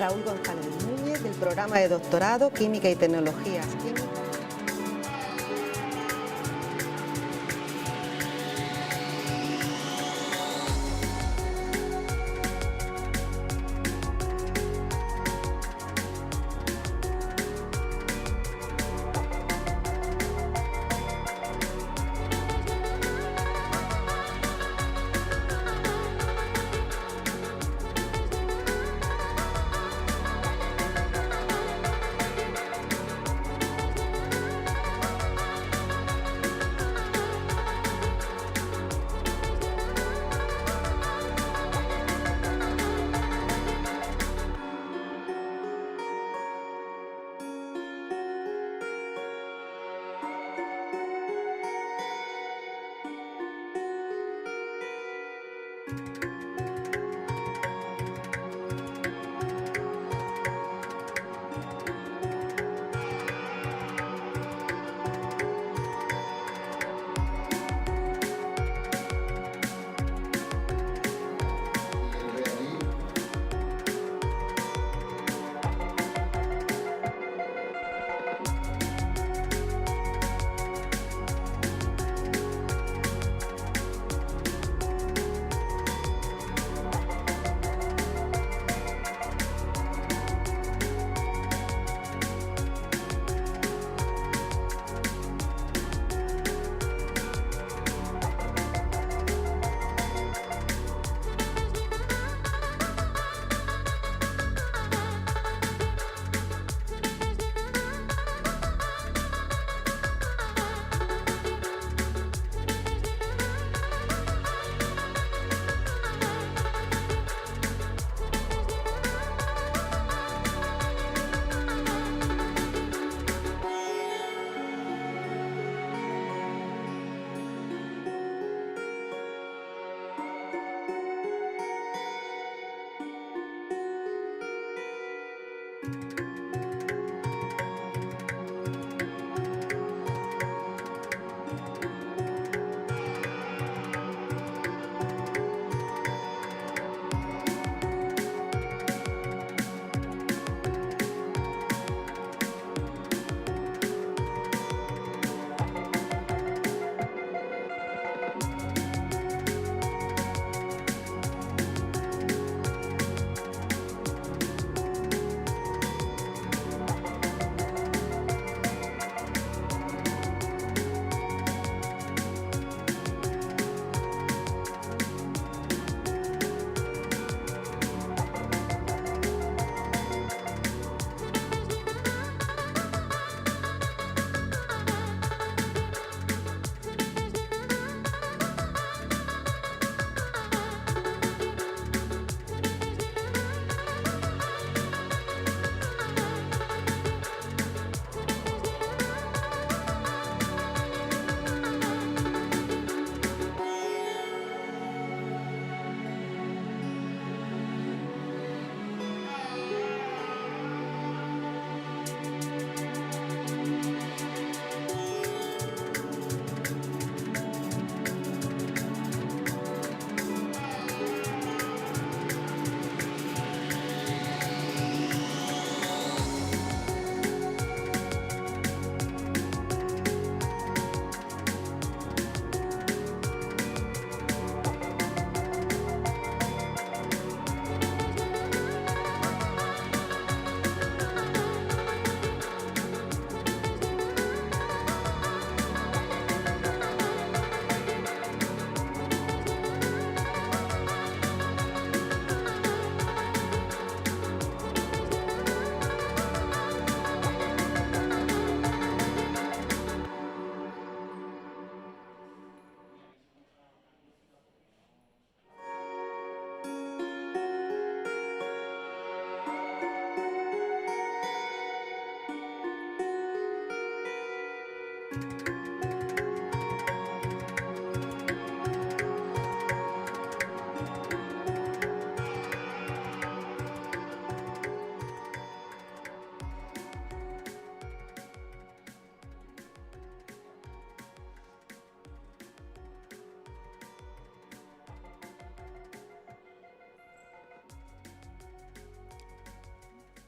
Raúl González Núñez, del programa de doctorado Química y Tecnologías Químicas.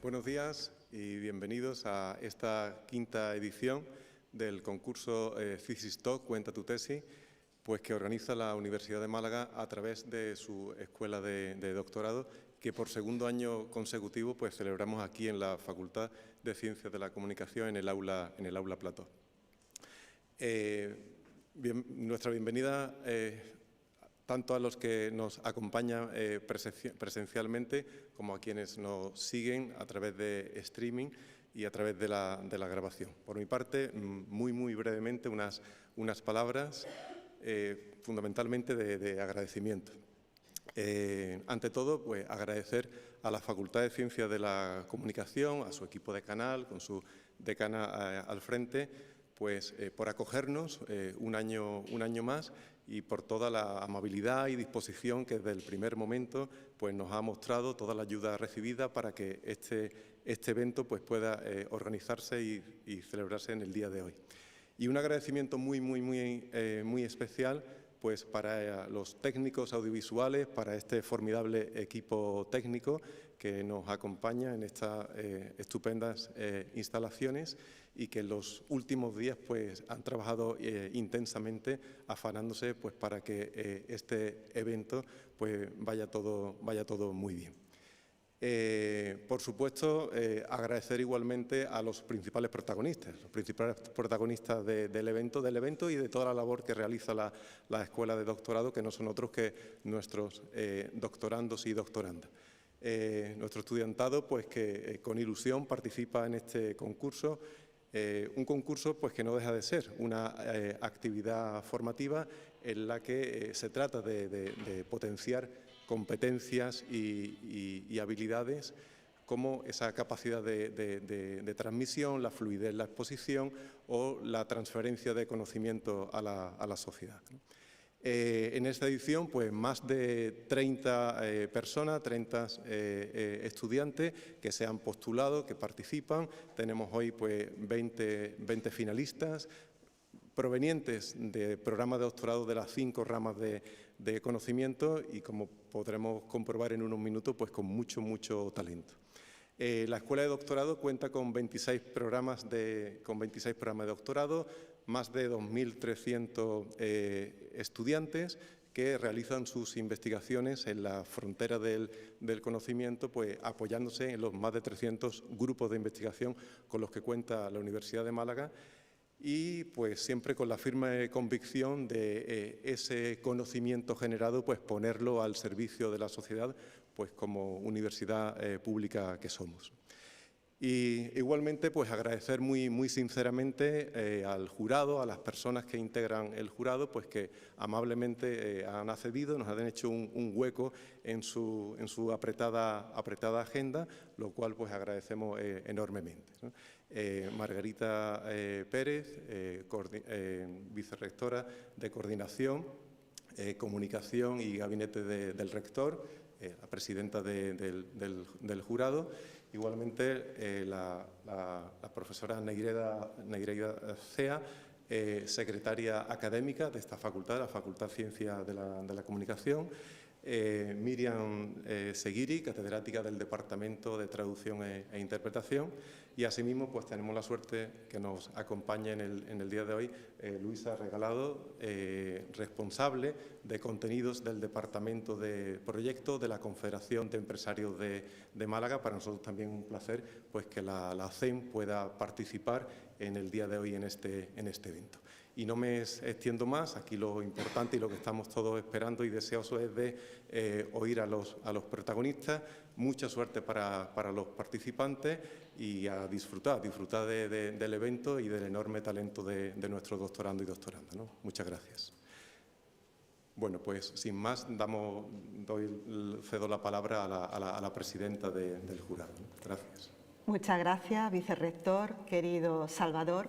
Buenos días y bienvenidos a esta quinta edición del concurso Thesis Talk, Cuenta tu tesis, pues que organiza la Universidad de Málaga a través de su escuela de doctorado, que por segundo año consecutivo pues celebramos aquí en la Facultad de Ciencias de la Comunicación en el aula Plató. Nuestra bienvenida tanto a los que nos acompañan presencialmente como a quienes nos siguen a través de streaming y a través de la grabación. Por mi parte, muy brevemente, unas palabras fundamentalmente de agradecimiento. Ante todo, pues agradecer a la Facultad de Ciencias de la Comunicación, a su equipo de canal, con su decana al frente, pues por acogernos un año más y por toda la amabilidad y disposición que desde el primer momento pues nos ha mostrado, toda la ayuda recibida para que este evento pues pueda organizarse y celebrarse en el día de hoy. Y un agradecimiento muy especial pues para los técnicos audiovisuales, para este formidable equipo técnico que nos acompaña en estas estupendas instalaciones y que en los últimos días pues han trabajado intensamente afanándose pues para que este evento pues vaya todo muy bien. Por supuesto, agradecer igualmente a los principales protagonistas del evento y de toda la labor que realiza la Escuela de Doctorado, que no son otros que nuestros doctorandos y doctorandas. Nuestro estudiantado, pues que con ilusión participa en este concurso, un concurso pues que no deja de ser una actividad formativa en la que se trata de potenciar competencias y habilidades como esa capacidad de transmisión, la fluidez en la exposición o la transferencia de conocimiento a la sociedad. En esta edición, pues más de 30 personas, 30 estudiantes que se han postulado, que participan. Tenemos hoy pues 20 finalistas provenientes de programas de doctorado de las 5 ramas de conocimiento y, como podremos comprobar en unos minutos, pues con mucho talento. La Escuela de Doctorado cuenta con 26 programas de doctorado, más de 2.300 estudiantes que realizan sus investigaciones en la frontera del conocimiento, pues apoyándose en los más de 300 grupos de investigación con los que cuenta la Universidad de Málaga, y pues siempre con la firme convicción de ese conocimiento generado, pues ponerlo al servicio de la sociedad, pues como universidad pública que somos. Y igualmente pues agradecer muy sinceramente al jurado, a las personas que integran el jurado, pues que amablemente han accedido, nos han hecho un hueco en su apretada agenda, lo cual pues agradecemos enormemente, ¿no? Margarita Pérez, vicerrectora de Coordinación, Comunicación y Gabinete del Rector, la presidenta del jurado. Igualmente, la profesora Negreda Cea, secretaria académica de esta facultad, la Facultad de Ciencias de la Comunicación. Miriam Seguiri, catedrática del Departamento de Traducción e Interpretación. Y asimismo, pues tenemos la suerte que nos acompañe en el día de hoy Luisa Regalado, responsable de contenidos del Departamento de Proyectos de la Confederación de Empresarios de Málaga. Para nosotros también un placer pues que la CEM pueda participar en el día de hoy en este evento. Y no me extiendo más, aquí lo importante y lo que estamos todos esperando y deseosos es de oír a los protagonistas. Mucha suerte para los participantes y a disfrutar del evento y del enorme talento de nuestros doctorandos y doctorandas, ¿no? Muchas gracias. Bueno, pues sin más, cedo la palabra a la presidenta del jurado, ¿no? Gracias. Muchas gracias, vicerrector, querido Salvador.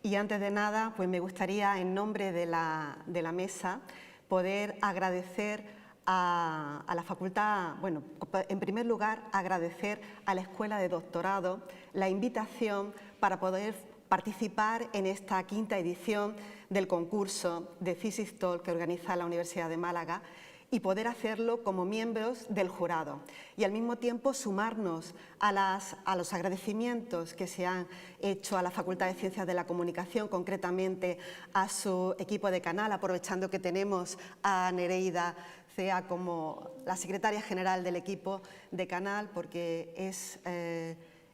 Y antes de nada, pues me gustaría, en nombre de la mesa, poder agradecer a la facultad, bueno, en primer lugar, agradecer a la Escuela de Doctorado la invitación para poder participar en esta quinta edición del concurso de Thesis Talk que organiza la Universidad de Málaga y poder hacerlo como miembros del jurado y al mismo tiempo sumarnos a los agradecimientos que se han hecho a la Facultad de Ciencias de la Comunicación, concretamente a su equipo de canal, aprovechando que tenemos a Nereida Cea como la secretaria general del equipo de canal, porque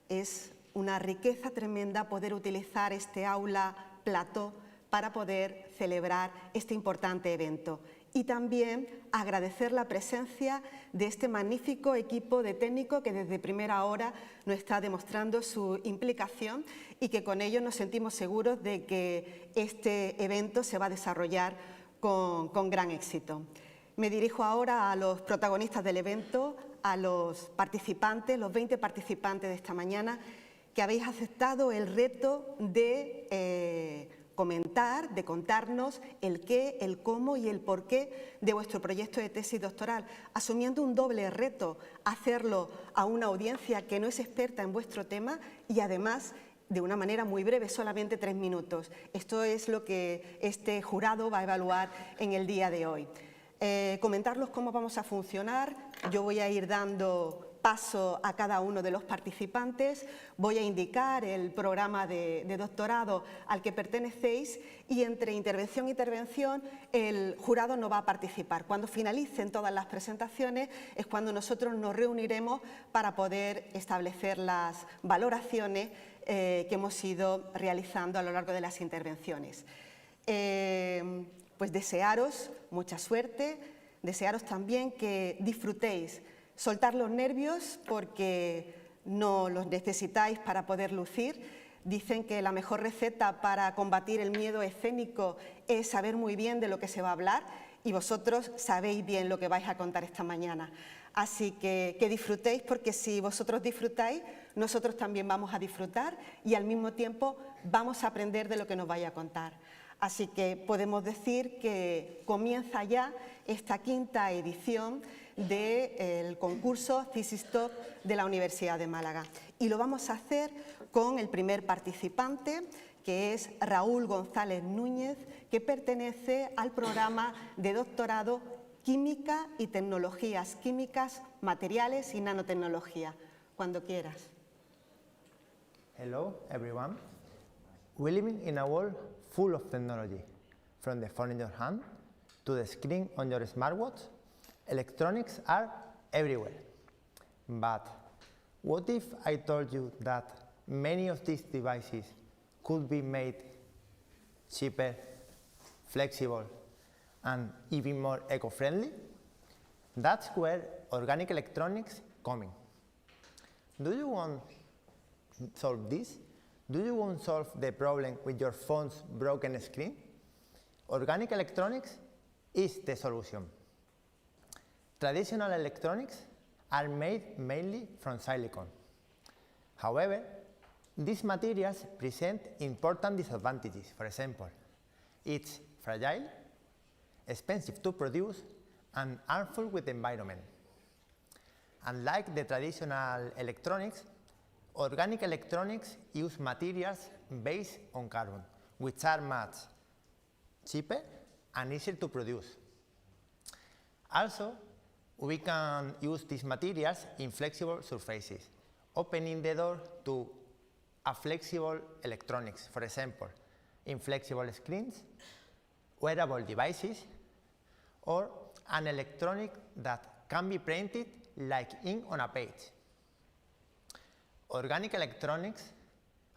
es una riqueza tremenda poder utilizar este aula plató para poder celebrar este importante evento. Y también agradecer la presencia de este magnífico equipo de técnicos que desde primera hora nos está demostrando su implicación y que con ello nos sentimos seguros de que este evento se va a desarrollar con gran éxito. Me dirijo ahora a los protagonistas del evento, a los participantes, los 20 participantes de esta mañana, que habéis aceptado el reto de comentar, de contarnos el qué, el cómo y el porqué de vuestro proyecto de tesis doctoral, asumiendo un doble reto, hacerlo a una audiencia que no es experta en vuestro tema y además de una manera muy breve, solamente 3 minutos. Esto es lo que este jurado va a evaluar en el día de hoy. Comentarlos cómo vamos a funcionar. Yo voy a ir dando paso a cada uno de los participantes, voy a indicar el programa de doctorado al que pertenecéis y entre intervención e intervención el jurado no va a participar. Cuando finalicen todas las presentaciones es cuando nosotros nos reuniremos para poder establecer las valoraciones que hemos ido realizando a lo largo de las intervenciones. Pues desearos mucha suerte, desearos también que disfrutéis. Soltar los nervios porque no los necesitáis para poder lucir. Dicen que la mejor receta para combatir el miedo escénico es saber muy bien de lo que se va a hablar y vosotros sabéis bien lo que vais a contar esta mañana. Así que disfrutéis porque si vosotros disfrutáis, nosotros también vamos a disfrutar y al mismo tiempo vamos a aprender de lo que nos vaya a contar. Así que podemos decir que comienza ya esta 5ª edición del concurso Thesis Top de la Universidad de Málaga. Y lo vamos a hacer con el primer participante, que es Raúl González Núñez, que pertenece al programa de doctorado Química y Tecnologías Químicas, Materiales y Nanotecnología. Cuando quieras. Hello, everyone. We live in a world full of technology, from the phone in your hand to the screen on your smartwatch. Electronics are everywhere. But what if I told you that many of these devices could be made cheaper, flexible, and even more eco-friendly? That's where organic electronics come in. Do you want to solve this? Do you want to solve the problem with your phone's broken screen? Organic electronics is the solution. Traditional electronics are made mainly from silicon. However, these materials present important disadvantages. For example, it's fragile, expensive to produce, and harmful with the environment. Unlike the traditional electronics, organic electronics use materials based on carbon, which are much cheaper and easier to produce. Also, we can use these materials in flexible surfaces, opening the door to a flexible electronics, for example, in flexible screens, wearable devices, or an electronic that can be printed like ink on a page. Organic electronics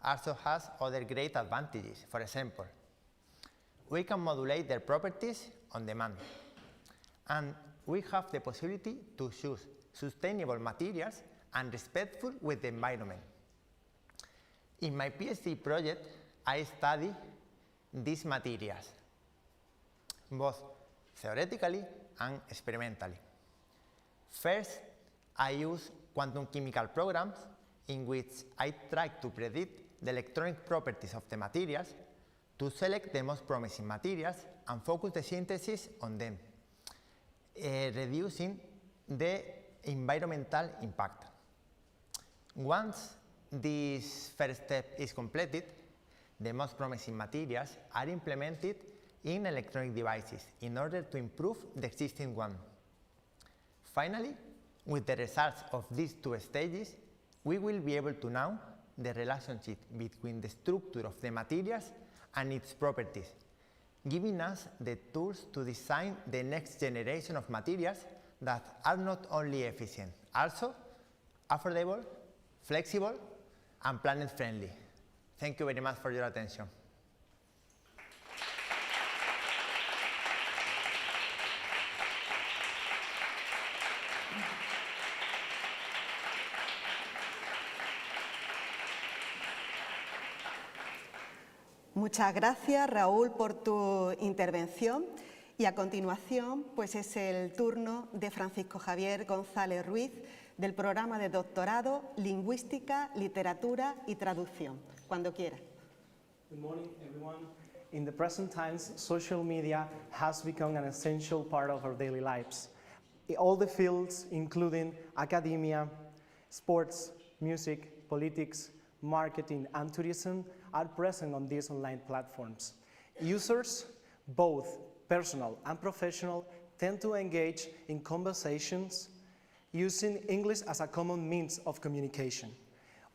also has other great advantages. For example, we can modulate their properties on demand, and we have the possibility to choose sustainable materials and respectful with the environment. In my PhD project, I study these materials, both theoretically and experimentally. First, I use quantum chemical programs in which I try to predict the electronic properties of the materials to select the most promising materials and focus the synthesis on them, reducing the environmental impact. Once this first step is completed, the most promising materials are implemented in electronic devices in order to improve the existing one. Finally, with the results of these two stages, we will be able to know the relationship between the structure of the materials and its properties, giving us the tools to design the next generation of materials that are not only efficient, also affordable, flexible, and planet-friendly. Thank you very much for your attention. Muchas gracias, Raúl, por tu intervención. Y a continuación, pues es el turno de Francisco Javier González Ruiz, del programa de doctorado Lingüística, Literatura y Traducción. Cuando quiera. Good morning, everyone. In the present times, social media has become an essential part of our daily lives. In all the fields, including academia, sports, music, politics, marketing, and tourism, are present on these online platforms. Users, both personal and professional, tend to engage in conversations using English as a common means of communication,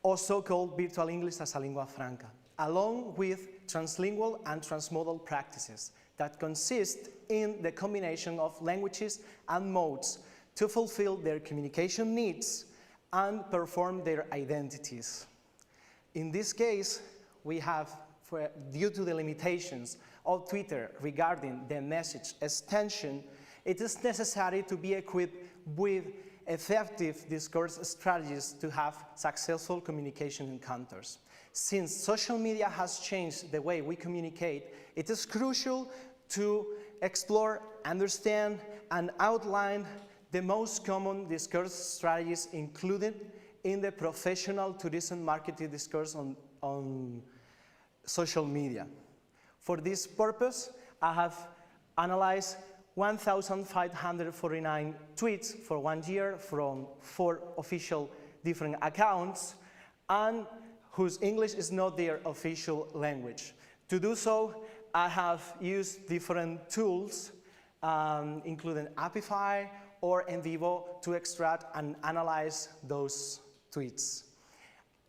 also called virtual English as a lingua franca, along with translingual and transmodal practices that consist in the combination of languages and modes to fulfill their communication needs and perform their identities. In this case, we have, due to the limitations of Twitter regarding the message extension, it is necessary to be equipped with effective discourse strategies to have successful communication encounters. Since social media has changed the way we communicate, it is crucial to explore, understand, and outline the most common discourse strategies included in the professional tourism marketing discourse on social media. For this purpose, I have analyzed 1,549 tweets for 1 year from 4 official different accounts, and whose English is not their official language. To do so, I have used different tools, including Apify or NVivo, to extract and analyze those tweets.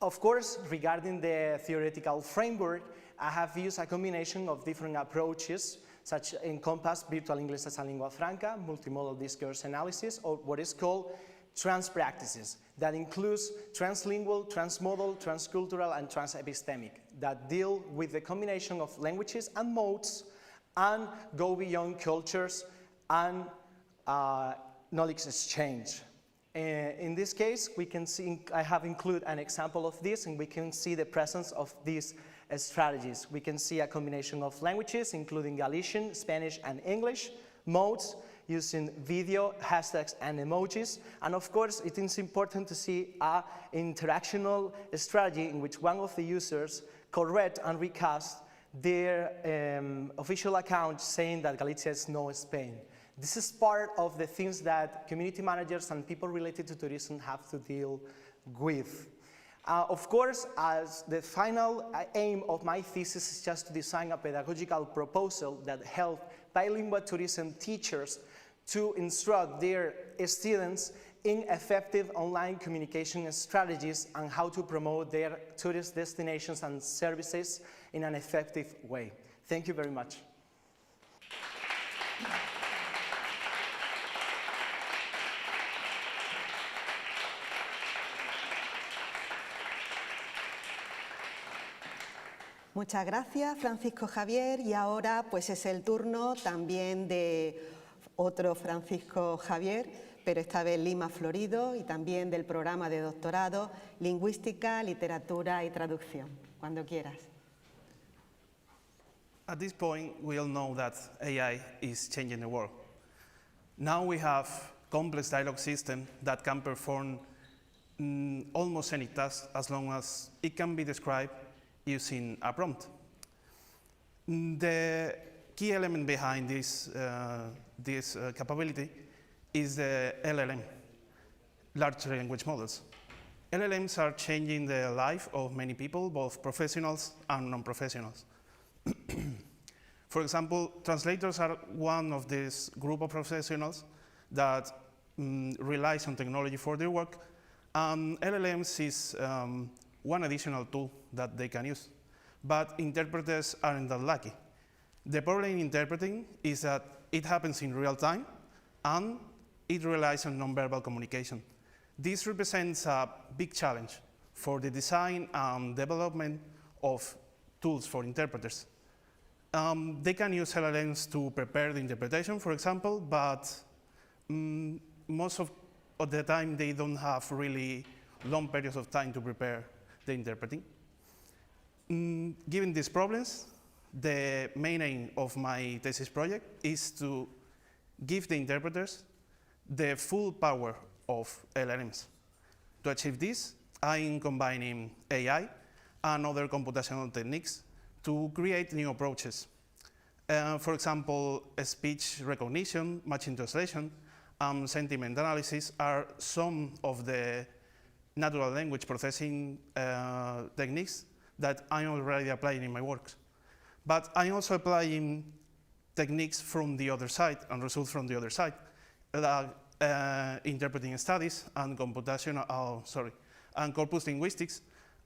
Of course, regarding the theoretical framework, I have used a combination of different approaches, such encompass virtual English as a lingua franca, multimodal discourse analysis, or what is called trans practices, that includes translingual, transmodal, transcultural, and transepistemic, that deal with the combination of languages and modes and go beyond cultures and knowledge exchange. In this case, we can see, I have included an example of this, and we can see the presence of these strategies. We can see a combination of languages, including Galician, Spanish, and English, modes, using video, hashtags, and emojis. And of course, it is important to see an interactional strategy in which one of the users correct and recast their official account saying that Galicia is no Spain. This is part of the things that community managers and people related to tourism have to deal with. Of course, as the final aim of my thesis is just to design a pedagogical proposal that helps bilingual tourism teachers to instruct their students in effective online communication strategies and how to promote their tourist destinations and services in an effective way. Thank you very much. Muchas gracias, Francisco Javier. Y ahora pues es el turno también de otro Francisco Javier, pero esta vez Lima Florido, y también del programa de doctorado Lingüística, Literatura y Traducción. Cuando quieras. At this point, we all know that AI is changing the world. Now we have complex dialogue systems that can perform almost any task as long as it can be described using a prompt. The key element behind this capability is the LLM, large language models. LLMs are changing the life of many people, both professionals and non-professionals. For example, translators are one of this group of professionals that relies on technology for their work. LLMs is one additional tool that they can use. But interpreters aren't that lucky. The problem in interpreting is that it happens in real time, and it relies on nonverbal communication. This represents a big challenge for the design and development of tools for interpreters. They can use LLMs to prepare the interpretation, for example, but most of the time they don't have really long periods of time to prepare the interpreting. Given these problems, the main aim of my thesis project is to give the interpreters the full power of LLMs. To achieve this, I'm combining AI and other computational techniques to create new approaches. For example, speech recognition, machine translation, sentiment analysis are some of the natural language processing techniques that I'm already applying in my works. But I'm also applying techniques from the other side and results from the other side, like interpreting studies and and corpus linguistics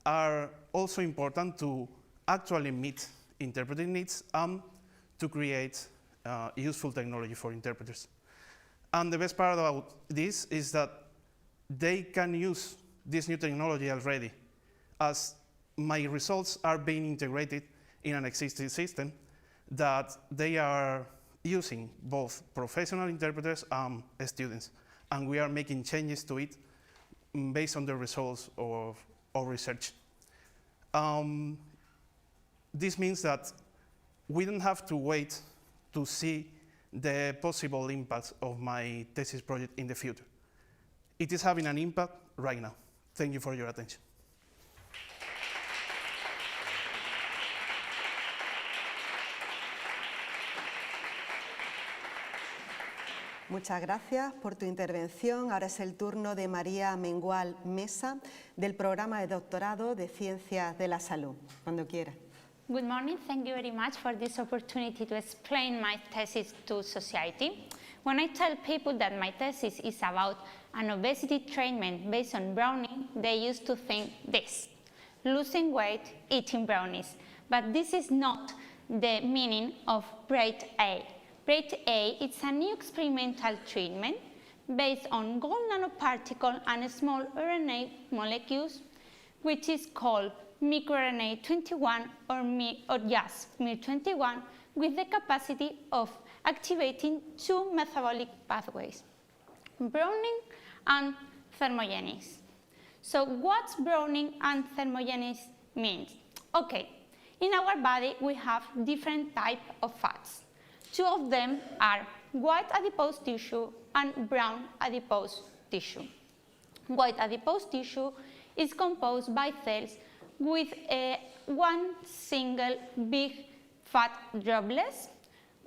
are also important to actually meet interpreting needs and to create useful technology for interpreters. And the best part about this is that they can use this new technology already, as my results are being integrated in an existing system that they are using both professional interpreters and students. And we are making changes to it based on the results of our research. This means that we don't have to wait to see the possible impacts of my thesis project in the future. It is having an impact right now. Thank you for your attention. Muchas gracias por tu intervención. Ahora es el turno de María Mengual Mesa, del programa de doctorado de Ciencias de la Salud. Cuando quiera. Good morning. Thank you very much for this opportunity to explain my thesis to society. When I tell people that my thesis is about an obesity treatment based on brownie, they used to think this: losing weight, eating brownies. But this is not the meaning of Braid A. Braid A is a new experimental treatment based on gold nanoparticle and small RNA molecules, which is called microRNA 21 or just MIR21, with the capacity of activating two metabolic pathways, browning and thermogenesis. So what's browning and thermogenesis means? Okay, in our body we have different types of fats. Two of them are white adipose tissue and brown adipose tissue. White adipose tissue is composed by cells with one single big fat droplets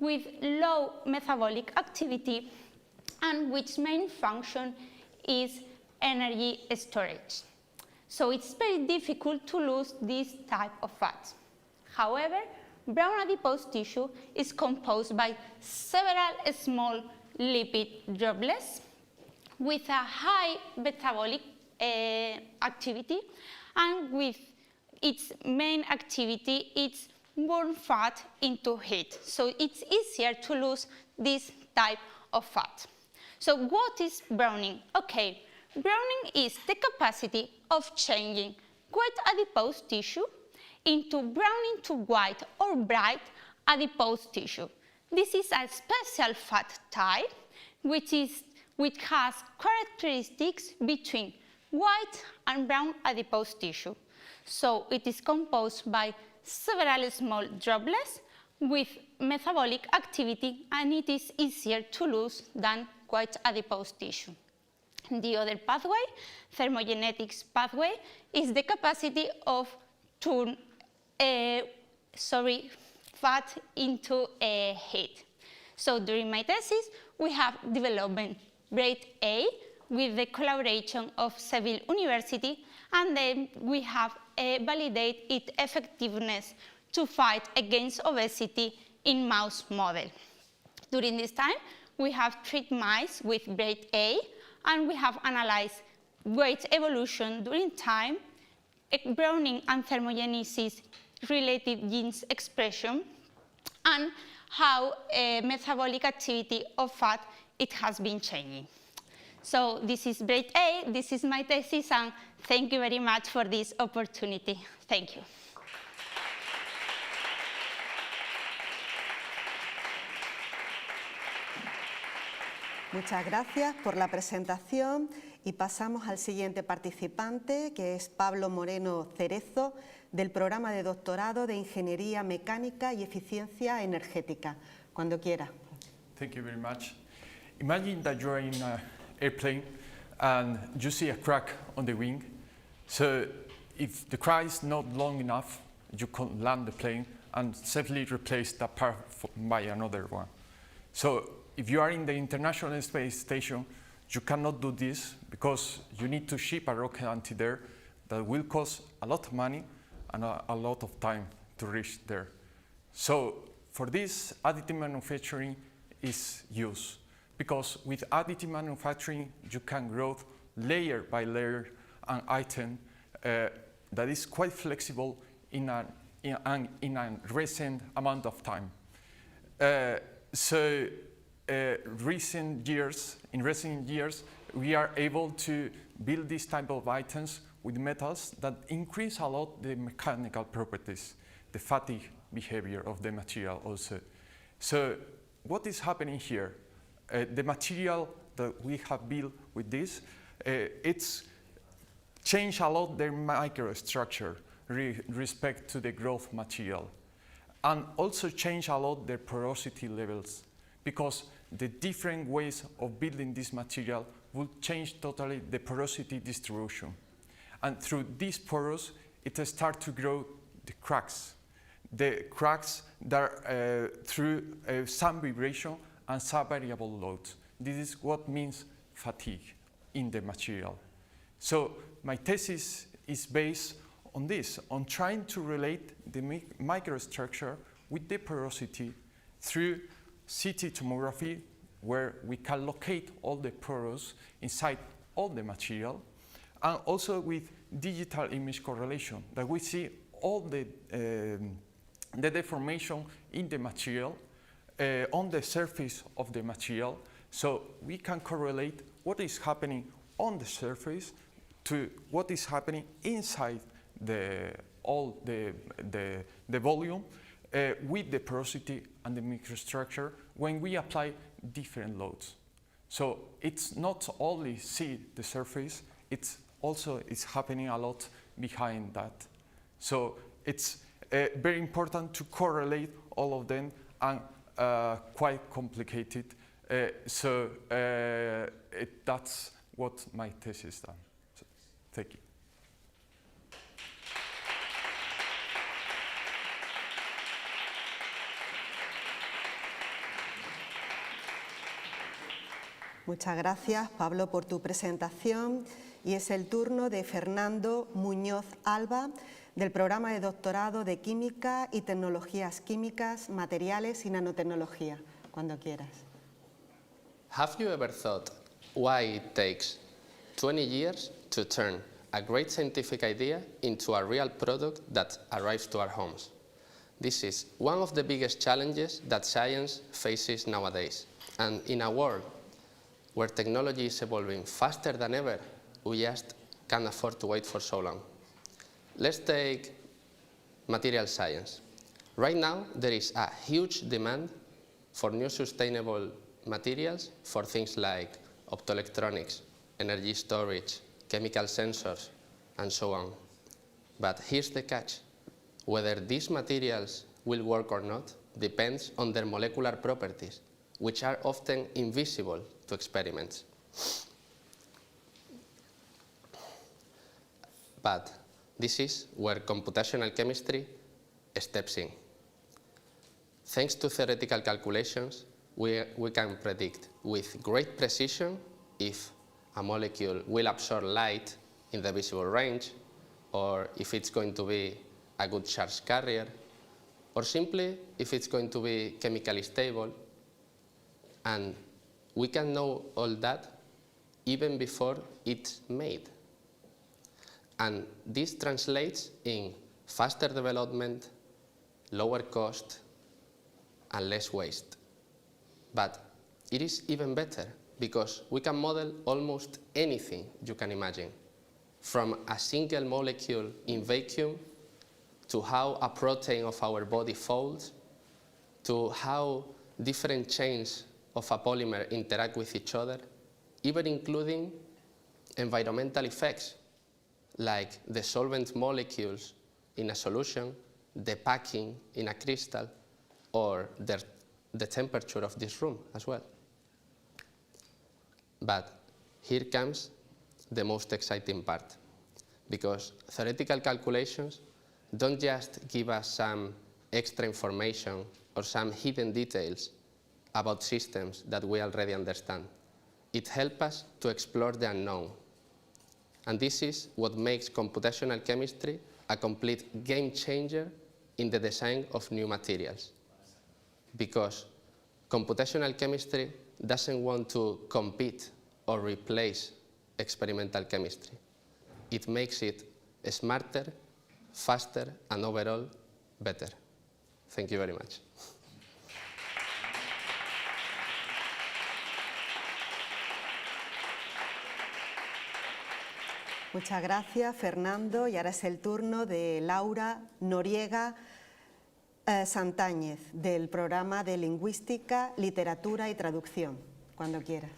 with low metabolic activity and which main function is energy storage. So it's very difficult to lose this type of fats. However, brown adipose tissue is composed by several small lipid droplets with a high metabolic activity, and with its main activity is burn fat into heat. So it's easier to lose this type of fat. So what is browning? Okay, browning is the capacity of changing white adipose tissue into browning to white or bright adipose tissue. This is a special fat type which has characteristics between white and brown adipose tissue. So it is composed by several small droplets with metabolic activity, and it is easier to lose than white adipose tissue. The other pathway, thermogenetics pathway, is the capacity of turn fat into heat. So during my thesis, we have developed Braid A with the collaboration of Seville University, and then we have validated its effectiveness to fight against obesity in mouse model. During this time, we have treated mice with grade A, and we have analyzed weight evolution during time, browning and thermogenesis related genes expression, and how metabolic activity of fat it has been changing. So this is grade A, this is my thesis, and thank you very much for this opportunity. Thank you. Muchas gracias por la presentación y pasamos al siguiente participante, que es Pablo Moreno Cerezo, del programa de doctorado de Ingeniería Mecánica y Eficiencia Energética. Cuando quiera. Thank you very much. Imagine that you're in an airplane and you see a crack on the wing. So if the crack is not long enough, you can land the plane and safely replace that part by another one. So if you are in the International Space Station, you cannot do this because you need to ship a rocket anti-there that will cost a lot of money and a lot of time to reach there. So for this, additive manufacturing is used because with additive manufacturing, you can grow layer by layer an item that is quite flexible in a recent amount of time. In recent years, we are able to build this type of items with metals that increase a lot the mechanical properties, the fatigue behavior of the material also. So what is happening here? The material that we have built with this, it's changed a lot their microstructure respect to the growth material, and also change a lot their porosity levels, because the different ways of building this material will change totally the porosity distribution. And through these pores, it starts to grow the cracks. The cracks that are through some vibration and subvariable loads. This is what means fatigue in the material. So my thesis is based on this, on trying to relate the microstructure with the porosity through CT tomography, where we can locate all the pores inside all the material, and also with digital image correlation, that we see all the deformation in the material on the surface of the material, so we can correlate what is happening on the surface to what is happening inside the volume with the porosity and the microstructure when we apply different loads. So it's not only see the surface, it's also is happening a lot behind that. So it's very important to correlate all of them, and quite complicated. That's what my thesis done. So, thank you. Muchas gracias, Pablo, por tu presentación. Y es el turno de Fernando Muñoz Alba, del programa de doctorado de Química y Tecnologías Químicas, Materiales y Nanotecnología. Cuando quieras. Have you ever thought why it takes 20 years to turn a great scientific idea into a real product that arrives to our homes? This is one of the biggest challenges that science faces nowadays. And in a world where technology is evolving faster than ever, we just can't afford to wait for so long. Let's take material science. Right now, there is a huge demand for new sustainable materials for things like optoelectronics, energy storage, chemical sensors, and so on. But here's the catch. Whether these materials will work or not depends on their molecular properties, which are often invisible to experiments. But this is where computational chemistry steps in. Thanks to theoretical calculations, we can predict with great precision if a molecule will absorb light in the visible range, or if it's going to be a good charge carrier, or simply if it's going to be chemically stable. And we can know all that even before it's made. And this translates in faster development, lower cost, and less waste. But it is even better because we can model almost anything you can imagine, from a single molecule in vacuum to how a protein of our body folds, to how different chains of a polymer interact with each other, even including environmental effects, like the solvent molecules in a solution, the packing in a crystal, or the temperature of this room as well. But here comes the most exciting part, because theoretical calculations don't just give us some extra information or some hidden details about systems that we already understand. It helps us to explore the unknown. And this is what makes computational chemistry a complete game changer in the design of new materials. Because computational chemistry doesn't want to compete or replace experimental chemistry. It makes it smarter, faster, and overall better. Thank you very much. Muchas gracias, Fernando. Y ahora es el turno de Laura Noriega Santáñez, del programa de Lingüística, Literatura y Traducción. Cuando quieras.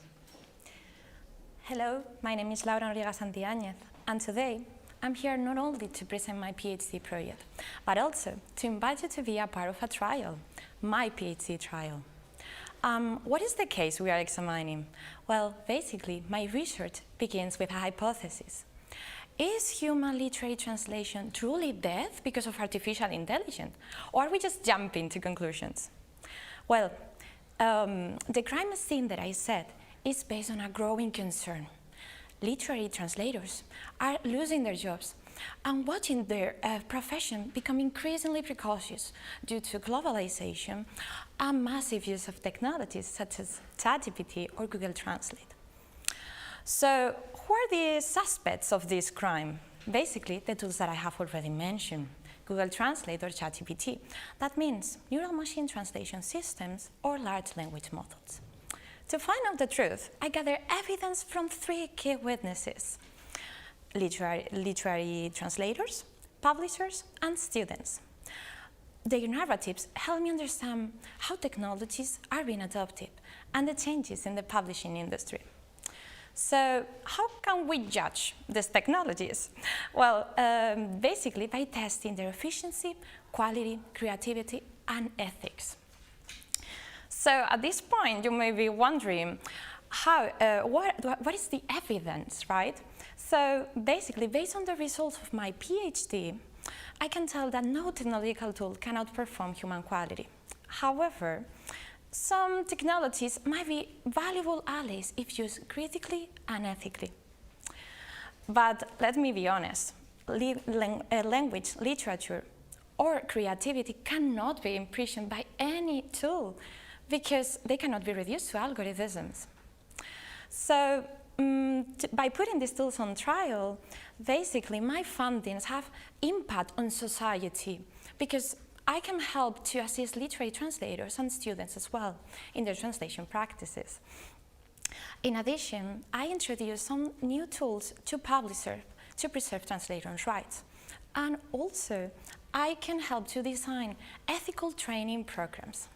Hello, my name is Laura Noriega Santáñez, and today I'm here not only to present my PhD project, but also to invite you to be a part of a trial, my PhD trial. What is the case we are examining? Well, basically, my research begins with a hypothesis. Is human literary translation truly dead because of artificial intelligence? Or are we just jumping to conclusions? Well, the crime scene that I said is based on a growing concern. Literary translators are losing their jobs and watching their profession become increasingly precautious due to globalization and massive use of technologies such as ChatGPT or Google Translate. So, who are the suspects of this crime? Basically, the tools that I have already mentioned, Google Translate or ChatGPT. That means neural machine translation systems or large language models. To find out the truth, I gather evidence from 3 key witnesses: literary translators, publishers, and students. Their narratives help me understand how technologies are being adopted and the changes in the publishing industry. So how can we judge these technologies? Well, basically by testing their efficiency, quality, creativity, and ethics. So at this point, you may be wondering, what is the evidence, right? So basically, based on the results of my PhD, I can tell that no technological tool can outperform human quality. However, some technologies might be valuable allies if used critically and ethically. But let me be honest, language, literature, or creativity cannot be imprisoned by any tool because they cannot be reduced to algorithms. So by putting these tools on trial, basically my findings have impact on society because I can help to assist literary translators and students as well in their translation practices. In addition, I introduce some new tools to publishers to preserve translators' rights. And also, I can help to design ethical training programs.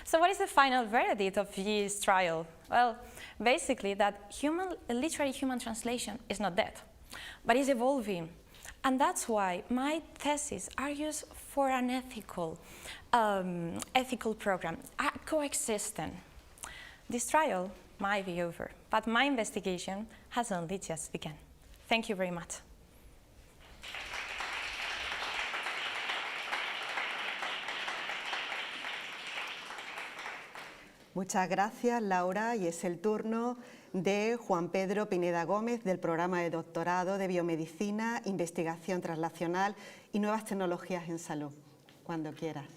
So what is the final verdict of this trial? Well, basically that literary human translation is not dead, but is evolving. And that's why my thesis argues for an ethical program, coexistent. This trial might be over, but my investigation has only just begun. Thank you very much. Muchas gracias, Laura, y es el turno de Juan Pedro Pineda Gómez, del programa de doctorado de Biomedicina, Investigación Translacional y Nuevas Tecnologías en Salud. Cuando quieras.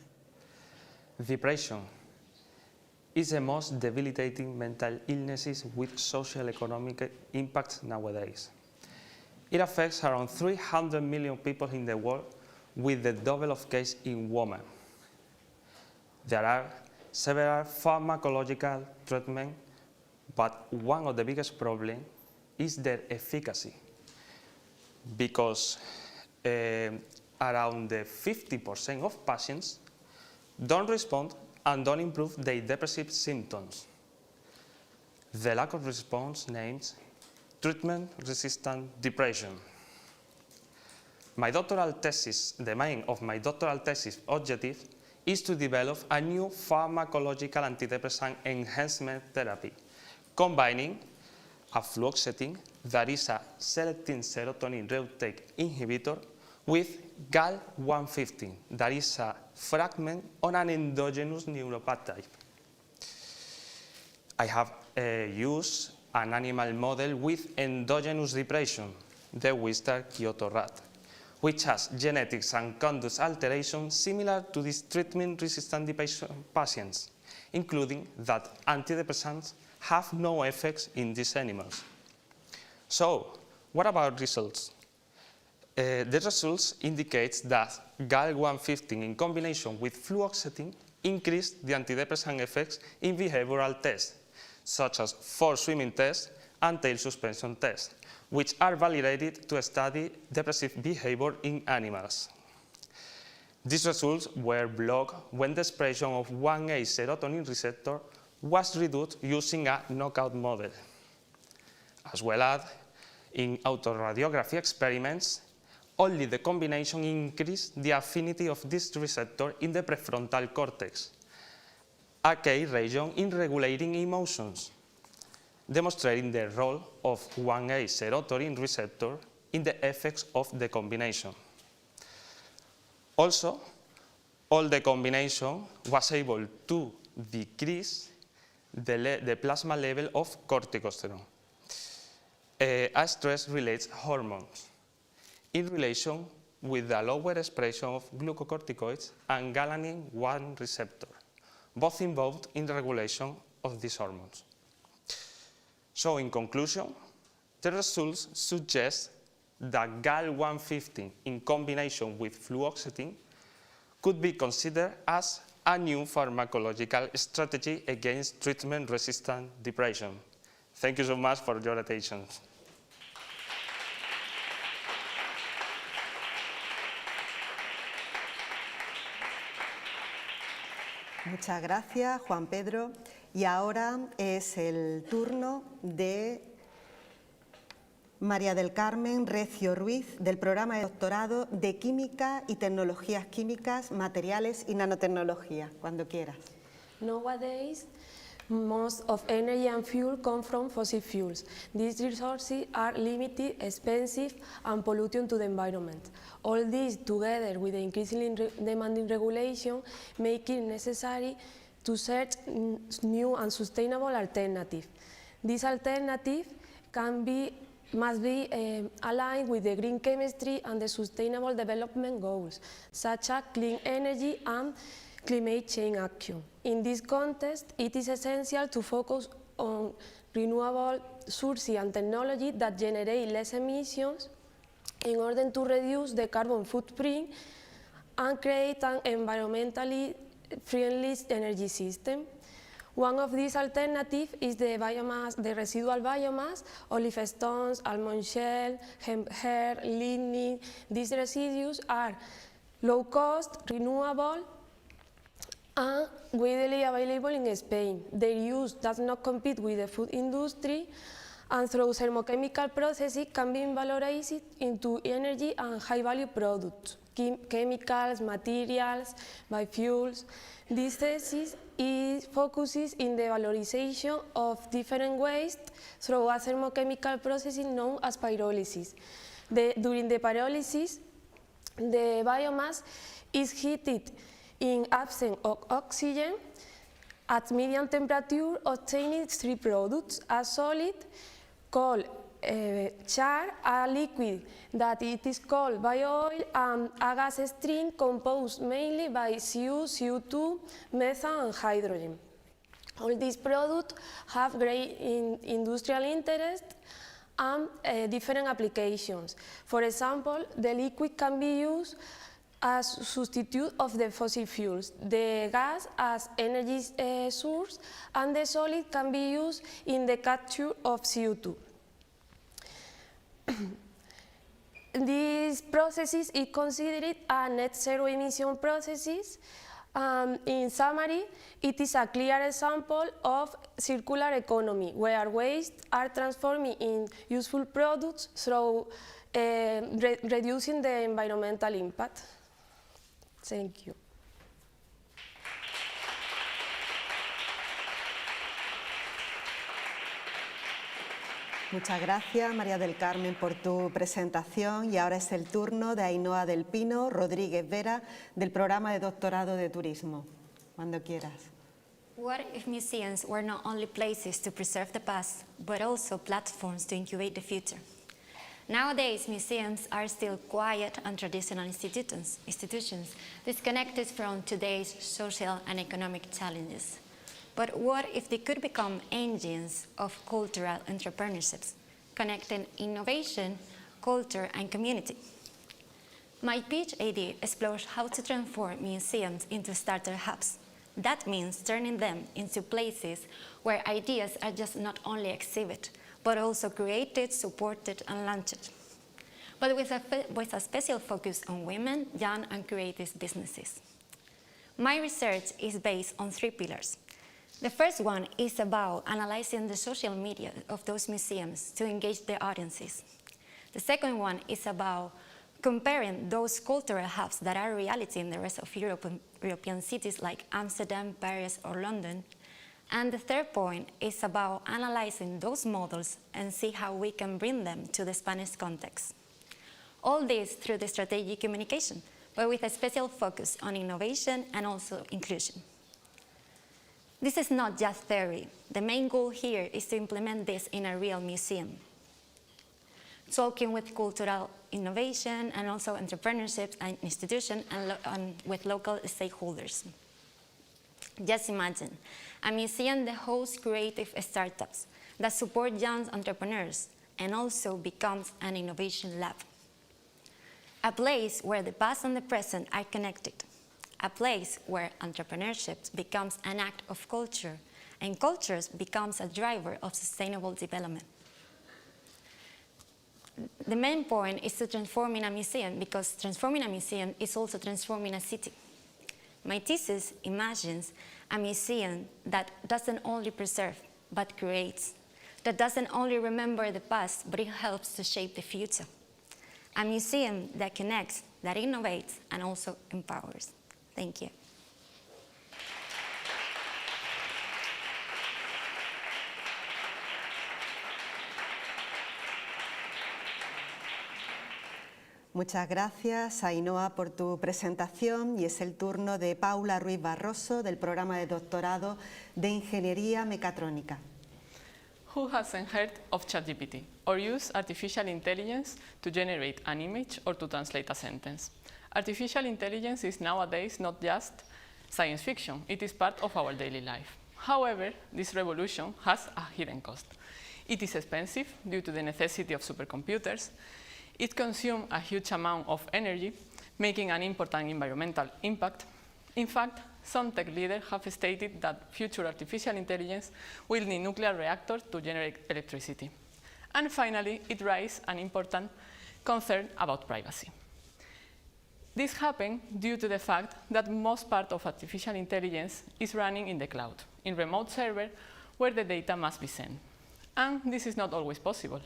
Depression is the most debilitating mental illnesses with social economic impacts nowadays. It affects around 300 million people in the world, with the double of cases in women. There are several pharmacological treatments, but one of the biggest problems is their efficacy, because around 50% of patients don't respond and don't improve their depressive symptoms. The lack of response names treatment-resistant depression. My doctoral thesis, the main of my doctoral thesis objective is to develop a new pharmacological antidepressant enhancement therapy, combining a fluoxetine, that is a selective serotonin reuptake inhibitor, with GAL115, that is a fragment on an endogenous neuropeptide. I have used an animal model with endogenous depression, the Wistar Kyoto rat, which has genetics and conduct alterations similar to these treatment-resistant depression patients, including that antidepressants have no effects in these animals. So, what about results? The results indicate that GAL115 in combination with fluoxetine increased the antidepressant effects in behavioral tests, such as forced swimming tests and tail suspension tests, which are validated to study depressive behavior in animals. These results were blocked when the expression of 1A serotonin receptor was reduced using a knockout model. As well as in autoradiography experiments, only the combination increased the affinity of this receptor in the prefrontal cortex, a key region in regulating emotions, demonstrating the role of 1A serotonin receptor in the effects of the combination. Also, all the combination was able to decrease the plasma level of corticosterone, a stress-related hormone, in relation with the lower expression of glucocorticoids and galanin-1 receptor, both involved in the regulation of these hormones. So, in conclusion, the results suggest that GAL115 in combination with fluoxetine could be considered as a new pharmacological strategy against treatment-resistant depression. Thank you so much for your attention. Muchas gracias, Juan Pedro. Y ahora es el turno de María del Carmen Recio Ruiz, del programa de doctorado de Química y Tecnologías Químicas, Materiales y Nanotecnología. Cuando quieras. Nowadays, most of energy and fuel come from fossil fuels. These resources are limited, expensive, and polluting to the environment. All this, together with the increasingly demanding regulation, make it necessary to search new and sustainable alternatives. This alternative must be aligned with the green chemistry and the sustainable development goals, such as clean energy and climate change action. In this context, it is essential to focus on renewable sources and technology that generate less emissions in order to reduce the carbon footprint and create an environmentally friendly energy system. One of these alternatives is the biomass, the residual biomass, olive stones, almond shell, hemp hair, lignin. These residues are low cost, renewable, and widely available in Spain. Their use does not compete with the food industry, and through thermochemical processes can be valorized into energy and high-value products, chemicals, materials, biofuels. This thesis focuses in the valorization of different waste through a thermochemical process known as pyrolysis. During the pyrolysis, the biomass is heated in absence of oxygen at medium temperature, obtaining three products: a solid called char, a liquid that it is called bio-oil, and a gas stream composed mainly by CO, CO2, methane, and hydrogen. All these products have great industrial interest and different applications. For example, the liquid can be used as substitute of the fossil fuels, the gas as energy source, and the solid can be used in the capture of CO2. These processes is considered a net zero emission processes. In summary, it is a clear example of circular economy, where waste are transformed in useful products through reducing the environmental impact. Thank you. Muchas gracias, María del Carmen, por tu presentación. Y ahora es el turno de Ainhoa del Pino Rodríguez Vera, del programa de doctorado de turismo. Cuando quieras. What if museums were not only places to preserve the past, but also platforms to incubate the future? Nowadays, museums are still quiet and traditional institutions disconnected from today's social and economic challenges. But what if they could become engines of cultural entrepreneurships, connecting innovation, culture, and community? My PhD explores how to transform museums into starter hubs. That means turning them into places where ideas are just not only exhibited, but also created, supported, and launched. But with a special focus on women, young, and creative businesses. My research is based on 3 pillars. The first one is about analyzing the social media of those museums to engage their audiences. The second one is about comparing those cultural hubs that are reality in the rest of European cities like Amsterdam, Paris, or London. And the third point is about analyzing those models and see how we can bring them to the Spanish context. All this through the strategic communication, but with a special focus on innovation and also inclusion. This is not just theory. The main goal here is to implement this in a real museum. Talking with cultural innovation and also entrepreneurship and institutions and with local stakeholders. Just imagine a museum that hosts creative startups that support young entrepreneurs and also becomes an innovation lab. A place where the past and the present are connected. A place where entrepreneurship becomes an act of culture and culture becomes a driver of sustainable development. The main point is to transform in a museum because transforming a museum is also transforming a city. My thesis imagines a museum that doesn't only preserve but creates, that doesn't only remember the past but it helps to shape the future. A museum that connects, that innovates, and also empowers. Thank you. Muchas gracias, Ainhoa, por tu presentación y es el turno de Paula Ruiz Barroso del programa de doctorado de Ingeniería Mecatrónica. Who hasn't heard of ChatGPT or use artificial intelligence to generate an image or to translate a sentence? Artificial intelligence is nowadays not just science fiction, it is part of our daily life. However, this revolution has a hidden cost. It is expensive due to the necessity of supercomputers. It consumes a huge amount of energy, making an important environmental impact. In fact, some tech leaders have stated that future artificial intelligence will need nuclear reactors to generate electricity. And finally, it raises an important concern about privacy. This happened due to the fact that most part of artificial intelligence is running in the cloud, in remote servers where the data must be sent. And this is not always possible.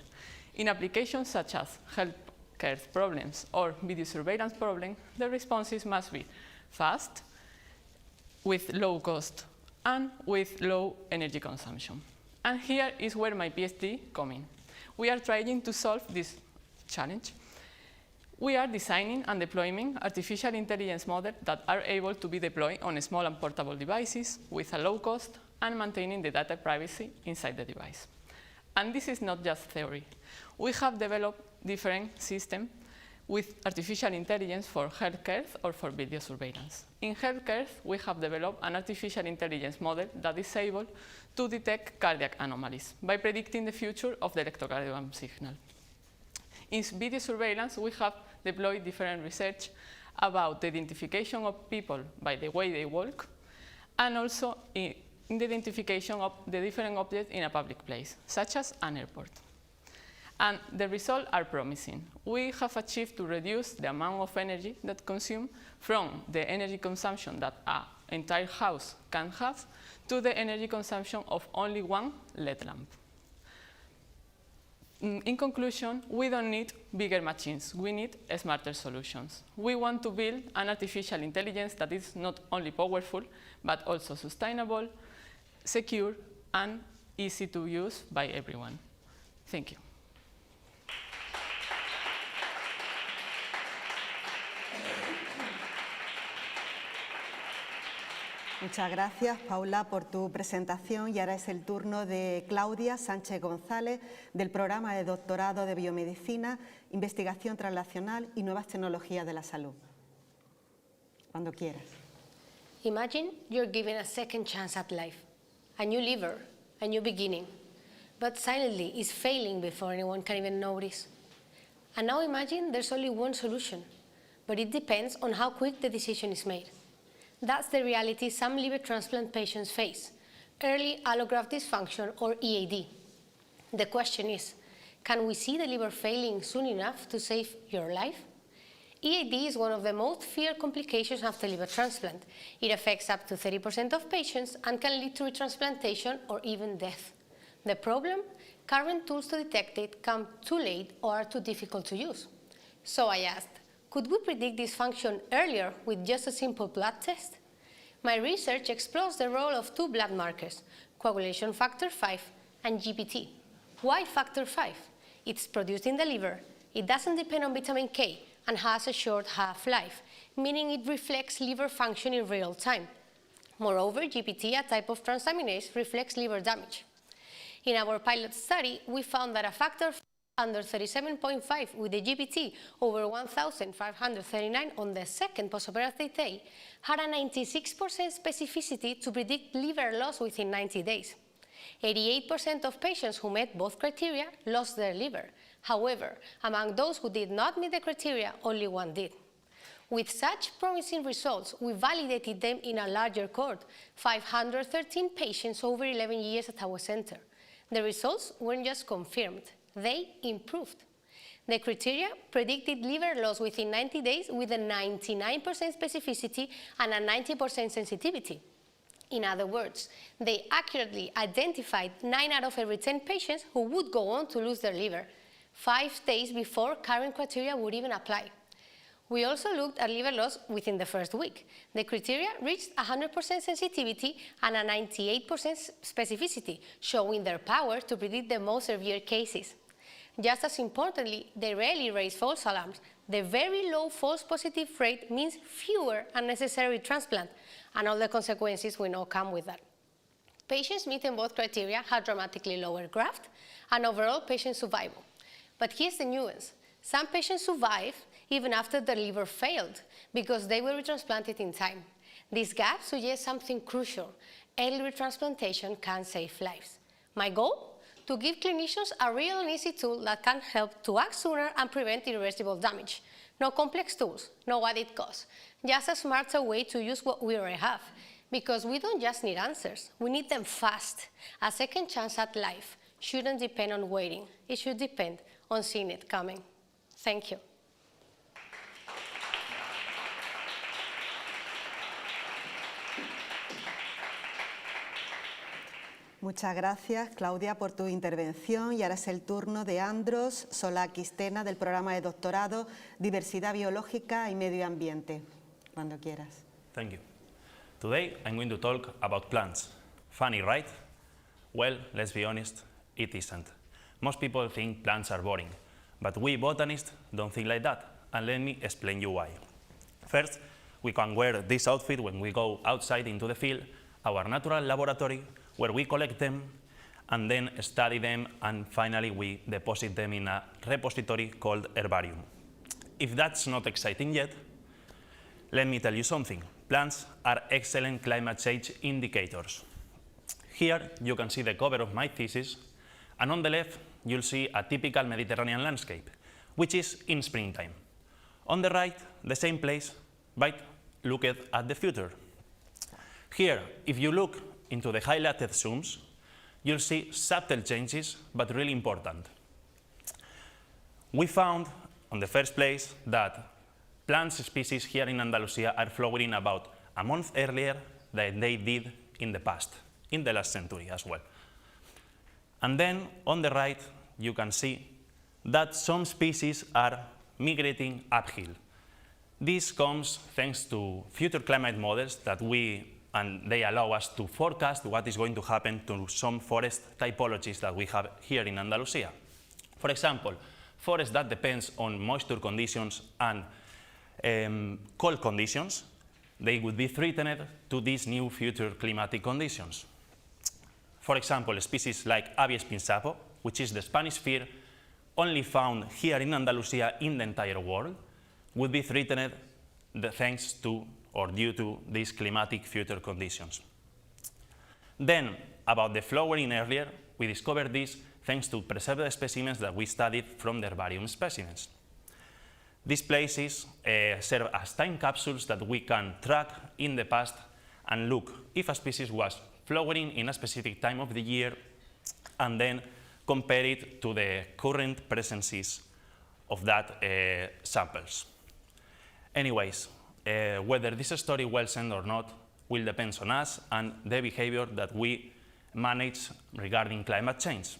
In applications such as healthcare problems or video surveillance problems, the responses must be fast, with low cost, and with low energy consumption. And here is where my PhD comes in. We are trying to solve this challenge. We are designing and deploying artificial intelligence models that are able to be deployed on small and portable devices with a low cost and maintaining the data privacy inside the device. And this is not just theory. We have developed different systems with artificial intelligence for healthcare or for video surveillance. In healthcare, we have developed an artificial intelligence model that is able to detect cardiac anomalies by predicting the future of the electrocardiogram signal. In video surveillance, we have deployed different research about the identification of people by the way they walk, and also in the identification of the different objects in a public place, such as an airport. And the results are promising. We have achieved to reduce the amount of energy that consumed from the energy consumption that an entire house can have to the energy consumption of only one LED lamp. In conclusion, we don't need bigger machines, we need smarter solutions. We want to build an artificial intelligence that is not only powerful, but also sustainable, secure, and easy to use by everyone. Thank you. Muchas gracias, Paula, por tu presentación, y ahora es el turno de Claudia Sánchez González del programa de doctorado de Biomedicina, Investigación Translacional y Nuevas Tecnologías de la Salud. Cuando quieras. Imagine you're given a second chance at life, a new liver, a new beginning, but silently it's failing before anyone can even notice. And now imagine there's only one solution, but it depends on how quick the decision is made. That's the reality some liver transplant patients face, early allograft dysfunction or EAD. The question is, can we see the liver failing soon enough to save your life? EAD is one of the most feared complications after liver transplant. It affects up to 30% of patients and can lead to retransplantation or even death. The problem? Current tools to detect it come too late or are too difficult to use. So I asked, could we predict dysfunction earlier with just a simple blood test? My research explores the role of two blood markers, coagulation factor 5 and GPT. Why factor 5? It's produced in the liver, it doesn't depend on vitamin K, and has a short half-life, meaning it reflects liver function in real time. Moreover, GPT, a type of transaminase, reflects liver damage. In our pilot study, we found that a factor under 37.5 with the GPT over 1,539 on the second postoperative day had a 96% specificity to predict liver loss within 90 days. 88% of patients who met both criteria lost their liver. However, among those who did not meet the criteria, only one did. With such promising results, we validated them in a larger cohort, 513 patients over 11 years at our center. The results weren't just confirmed, they improved. The criteria predicted liver loss within 90 days with a 99% specificity and a 90% sensitivity. In other words, they accurately identified 9 out of every 10 patients who would go on to lose their liver, 5 days before current criteria would even apply. We also looked at liver loss within the first week. The criteria reached 100% sensitivity and a 98% specificity, showing their power to predict the most severe cases. Just as importantly, they rarely raise false alarms. The very low false positive rate means fewer unnecessary transplants, and all the consequences we know come with that. Patients meeting both criteria had dramatically lower graft and overall patient survival. But here's the nuance. Some patients survive even after their liver failed because they were retransplanted in time. This gap suggests something crucial. Early retransplantation can save lives. My goal? To give clinicians a real and easy tool that can help to act sooner and prevent irreversible damage. No complex tools, no added costs, just a smarter way to use what we already have. Because we don't just need answers, we need them fast. A second chance at life shouldn't depend on waiting, it should depend on seeing it coming. Thank you. Muchas gracias, Claudia, por tu intervención. Y ahora es el turno de Andros Solakis-Tena del programa de doctorado Diversidad Biológica y Medio Ambiente. Cuando quieras. Thank you. Today I'm going to talk about plants. Funny, right? Well, let's be honest, it isn't. Most people think plants are boring, but we botanists don't think like that, and let me explain you why. First, we can wear this outfit when we go outside into the field, our natural laboratory, where we collect them and then study them, and finally we deposit them in a repository called herbarium. if that's not exciting yet, let me tell you something. Plants are excellent climate change indicators. Here you can see the cover of my thesis, and on the left you'll see a typical Mediterranean landscape, which is in springtime. On the right, the same place, but look at the future. Here, if you look into the highlighted zooms, you'll see subtle changes, but really important. We found, on the first place, that plant species here in Andalusia are flowering about a month earlier than they did in the past, in the last century as well. And then, on the right, you can see that some species are migrating uphill. This comes thanks to future climate models that they allow us to forecast what is going to happen to some forest typologies that we have here in Andalusia. For example, forests that depend on moisture conditions and cold conditions, they would be threatened to these new future climatic conditions. For example, species like Abies pinsapo, which is the Spanish fir only found here in Andalusia in the entire world, would be threatened thanks to or due to these climatic future conditions. Then, about the flowering earlier, we discovered this thanks to preserved specimens that we studied from the herbarium specimens. These places serve as time capsules that we can track in the past and look if a species was flowering in a specific time of the year and then compare it to the current presences of that samples. Anyways, whether this story will end or not will depend on us and the behavior that we manage regarding climate change.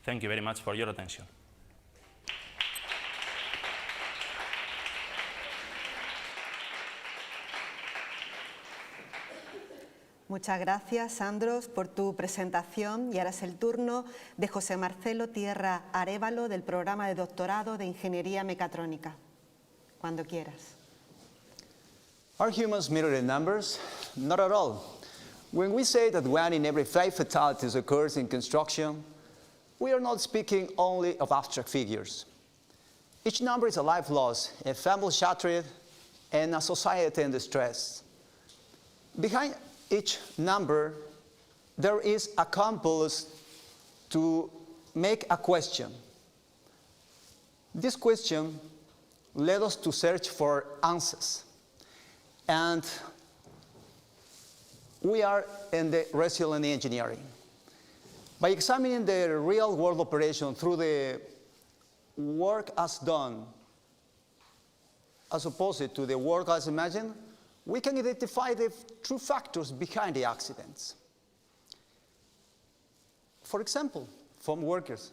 Thank you very much for your attention. Muchas gracias, Sandros, por tu presentación. Y ahora es el turno de José Marcelo Tierra Arévalo, del programa de doctorado de Ingeniería Mecatrónica. Cuando quieras. Are humans mirrored in numbers? Not at all. When we say that 1 in every 5 fatalities occurs in construction, we are not speaking only of abstract figures. Each number is a life lost, a family shattered, and a society in distress. Behind each number, there is a compulse to make a question. This question led us to search for answers. And we are in the resilient engineering. By examining the real-world operation through the work as done, as opposed to the work as imagined, we can identify the true factors behind the accidents. For example, farm workers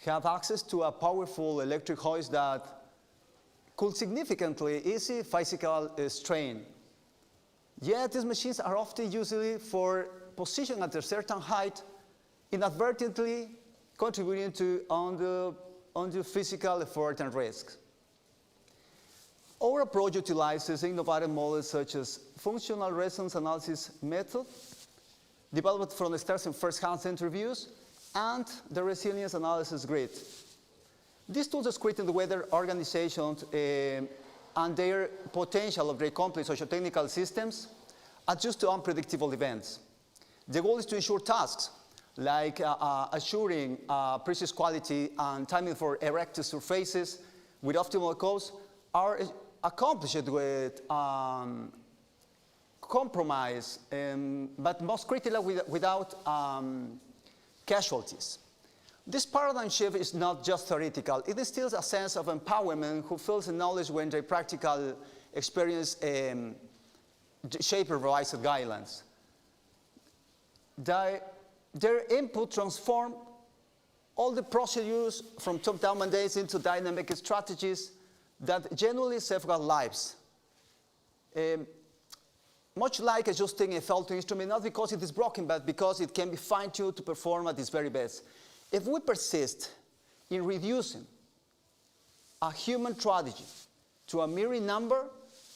have access to a powerful electric hoist that could significantly ease physical strain. Yet these machines are often used for position at a certain height, inadvertently contributing to undue physical effort and risks. Our approach utilizes innovative models such as functional resonance analysis method, developed from the Star's and first-hand interviews, and the resilience analysis grid. These tools are creating the weather organizations and their potential of very complex socio-technical systems adjust to unpredictable events. The goal is to ensure tasks like assuring precise quality and timing for erected surfaces with optimal cost are accomplished with compromise, but most critically without casualties. This paradigm shift is not just theoretical. It instills a sense of empowerment who feels the knowledge when their practical experience shape revised guidelines. Their input transform all the procedures from top-down mandates into dynamic strategies that genuinely safeguard lives. Much like adjusting a faulty instrument, not because it is broken, but because it can be fine-tuned to perform at its very best. If we persist in reducing a human tragedy to a mere number,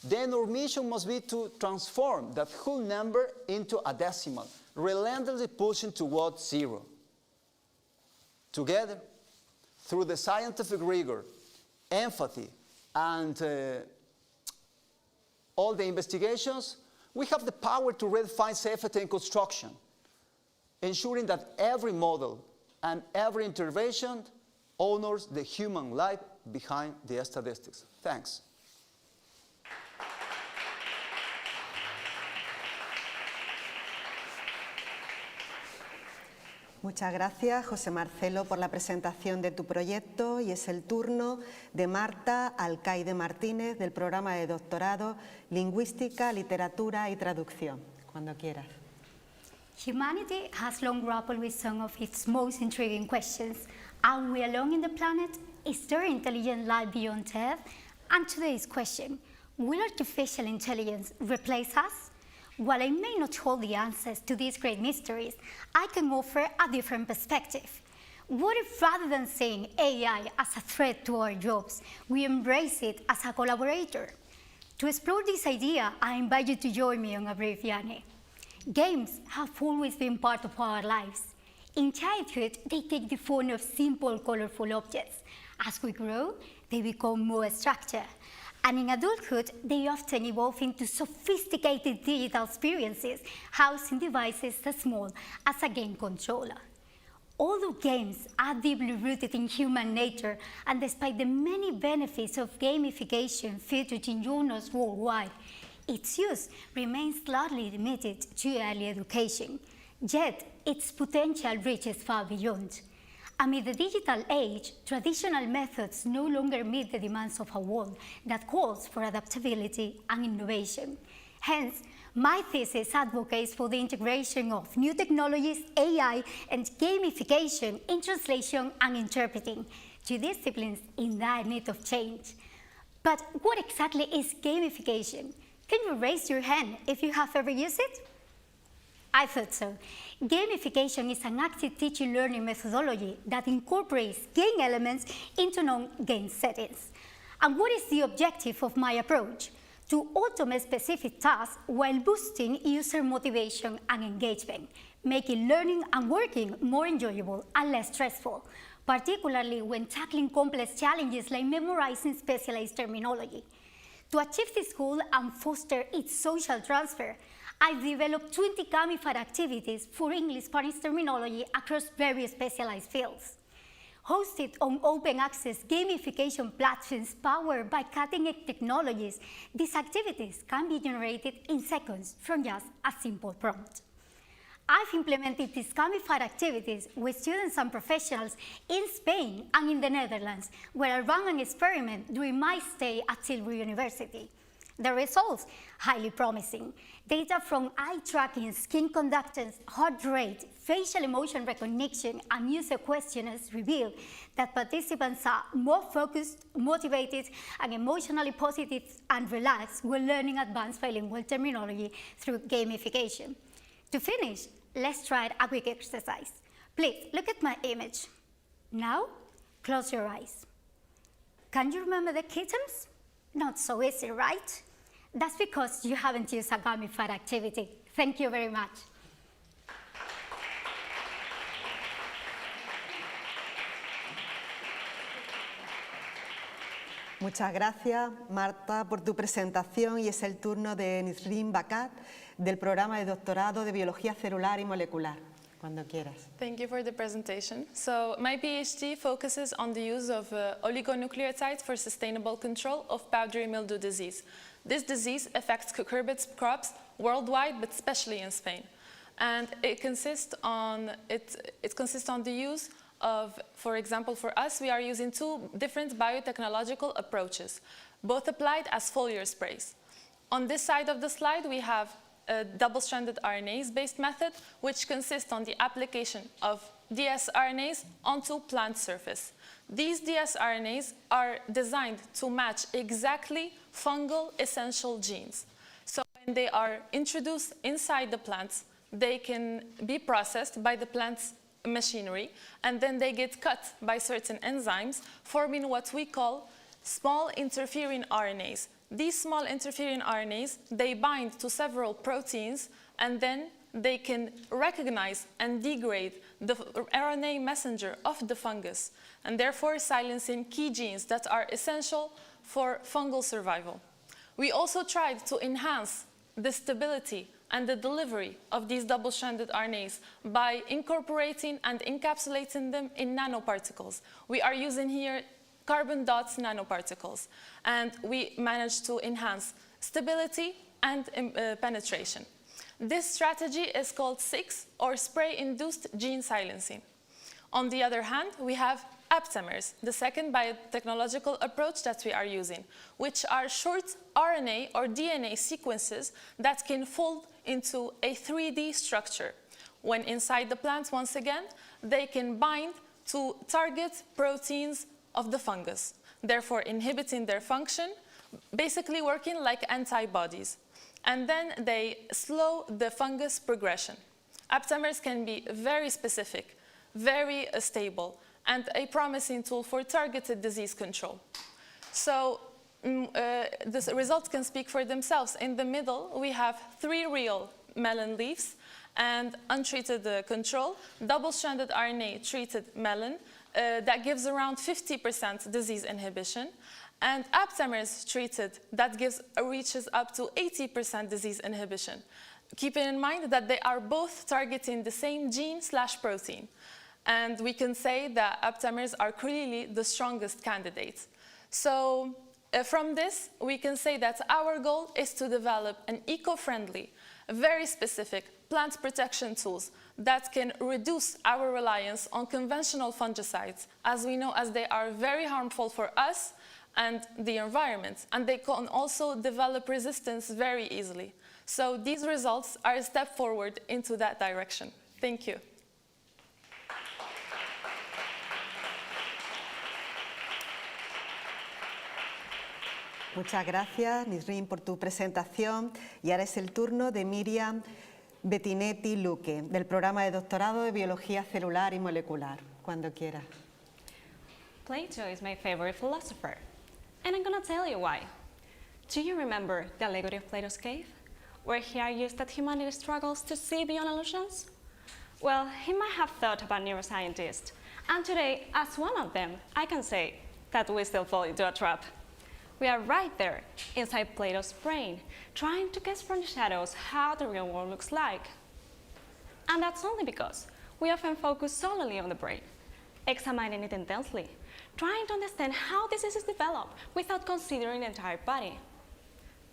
then our mission must be to transform that whole number into a decimal, relentlessly pushing towards zero. Together, through the scientific rigor, empathy, and all the investigations, we have the power to redefine safety in construction, ensuring that every model and every intervention honors the human life behind the statistics. Thanks. Muchas gracias, José Marcelo, por la presentación de tu proyecto, y es el turno de Marta Alcaide Martínez del programa de doctorado Lingüística, Literatura y Traducción. Cuando quieras. Humanity has long grappled with some of its most intriguing questions. Are we alone in the planet? Is there intelligent life beyond Earth? And today's question, will artificial intelligence replace us? While I may not hold the answers to these great mysteries, I can offer a different perspective. What if, rather than seeing AI as a threat to our jobs, we embrace it as a collaborator? To explore this idea, I invite you to join me on a brief journey. Games have always been part of our lives. In childhood, they take the form of simple, colorful objects. As we grow, they become more structured. And in adulthood, they often evolve into sophisticated digital experiences, housed in devices as small as a game controller. Although games are deeply rooted in human nature, and despite the many benefits of gamification featured in journals worldwide, its use remains largely limited to early education. Yet, its potential reaches far beyond. Amid the digital age, traditional methods no longer meet the demands of a world that calls for adaptability and innovation. Hence, my thesis advocates for the integration of new technologies, AI, and gamification in translation and interpreting, two disciplines in dire need of change. But what exactly is gamification? Can you raise your hand if you have ever used it? I thought so. Gamification is an active teaching learning methodology that incorporates game elements into non-game settings. And what is the objective of my approach? To automate specific tasks while boosting user motivation and engagement, making learning and working more enjoyable and less stressful, particularly when tackling complex challenges like memorizing specialized terminology. To achieve this goal and foster its social transfer, I've developed 20 gamified activities for English-Spanish terminology across various specialized fields. Hosted on open access gamification platforms powered by cutting-edge technologies, these activities can be generated in seconds from just a simple prompt. I've implemented these gamified activities with students and professionals in Spain and in the Netherlands, where I ran an experiment during my stay at Tilburg University. The results, highly promising. Data from eye tracking, skin conductance, heart rate, facial emotion recognition, and user questionnaires reveal that participants are more focused, motivated, and emotionally positive and relaxed when learning advanced bilingual terminology through gamification. To finish, let's try a quick exercise. Please look at my image. Now, close your eyes. Can you remember the kittens? Not so easy, right? That's because you haven't used a gamified activity. Thank you very much. Muchas gracias, Marta, por tu presentación, y es el turno de Nisrin Bakat del programa de doctorado de Biología Celular y Molecular. Cuando quieras. Thank you for the presentation. So my PhD focuses on the use of oligonucleotides for sustainable control of powdery mildew disease. This disease affects cucurbit crops worldwide, but especially in Spain. And it consists on the use of, for example, for us, we are using two different biotechnological approaches, both applied as foliar sprays. On this side of the slide, we have a double-stranded RNase-based method, which consists on the application of dsRNAs onto plant surface. These dsRNAs are designed to match exactly fungal essential genes. So when they are introduced inside the plants, they can be processed by the plant's machinery, and then they get cut by certain enzymes, forming what we call small interfering RNAs. These small interfering RNAs, they bind to several proteins, and then they can recognize and degrade the RNA messenger of the fungus, and therefore silencing key genes that are essential for fungal survival. We also tried to enhance the stability and the delivery of these double-stranded RNAs by incorporating and encapsulating them in nanoparticles. We are using here carbon dots nanoparticles, and we managed to enhance stability and penetration. This strategy is called SIX, or spray-induced gene silencing. On the other hand, we have aptamers, the second biotechnological approach that we are using, which are short RNA or DNA sequences that can fold into a 3D structure. When inside the plant, once again, they can bind to target proteins of the fungus, therefore inhibiting their function, basically working like antibodies. And then they slow the fungus progression. Aptamers can be very specific, very stable, and a promising tool for targeted disease control. So the results can speak for themselves. In the middle, we have 3 real melon leaves and untreated control, double-stranded RNA treated melon that gives around 50% disease inhibition, and aptamers treated that reaches up to 80% disease inhibition. Keeping in mind that they are both targeting the same gene/protein. And we can say that aptamers are clearly the strongest candidates. So from this, we can say that our goal is to develop an eco-friendly, very specific plant protection tools that can reduce our reliance on conventional fungicides, as we know as they are very harmful for us and the environment, and they can also develop resistance very easily. So these results are a step forward into that direction. Thank you. Muchas gracias, Nisrin, por tu presentación. Y ahora es el turno de Miriam Bettinetti Luque, del programa de doctorado de Biología Celular y Molecular. Cuando quiera. Plato is my favorite philosopher, and I'm going to tell you why. Do you remember the allegory of Plato's cave, where he argues that humanity struggles to see beyond illusions? Well, he might have thought about neuroscientists, and today, as one of them, I can say that we still fall into a trap. We are right there, inside Plato's brain, trying to guess from the shadows how the real world looks like. And that's only because we often focus solely on the brain, examining it intensely, trying to understand how diseases develop without considering the entire body.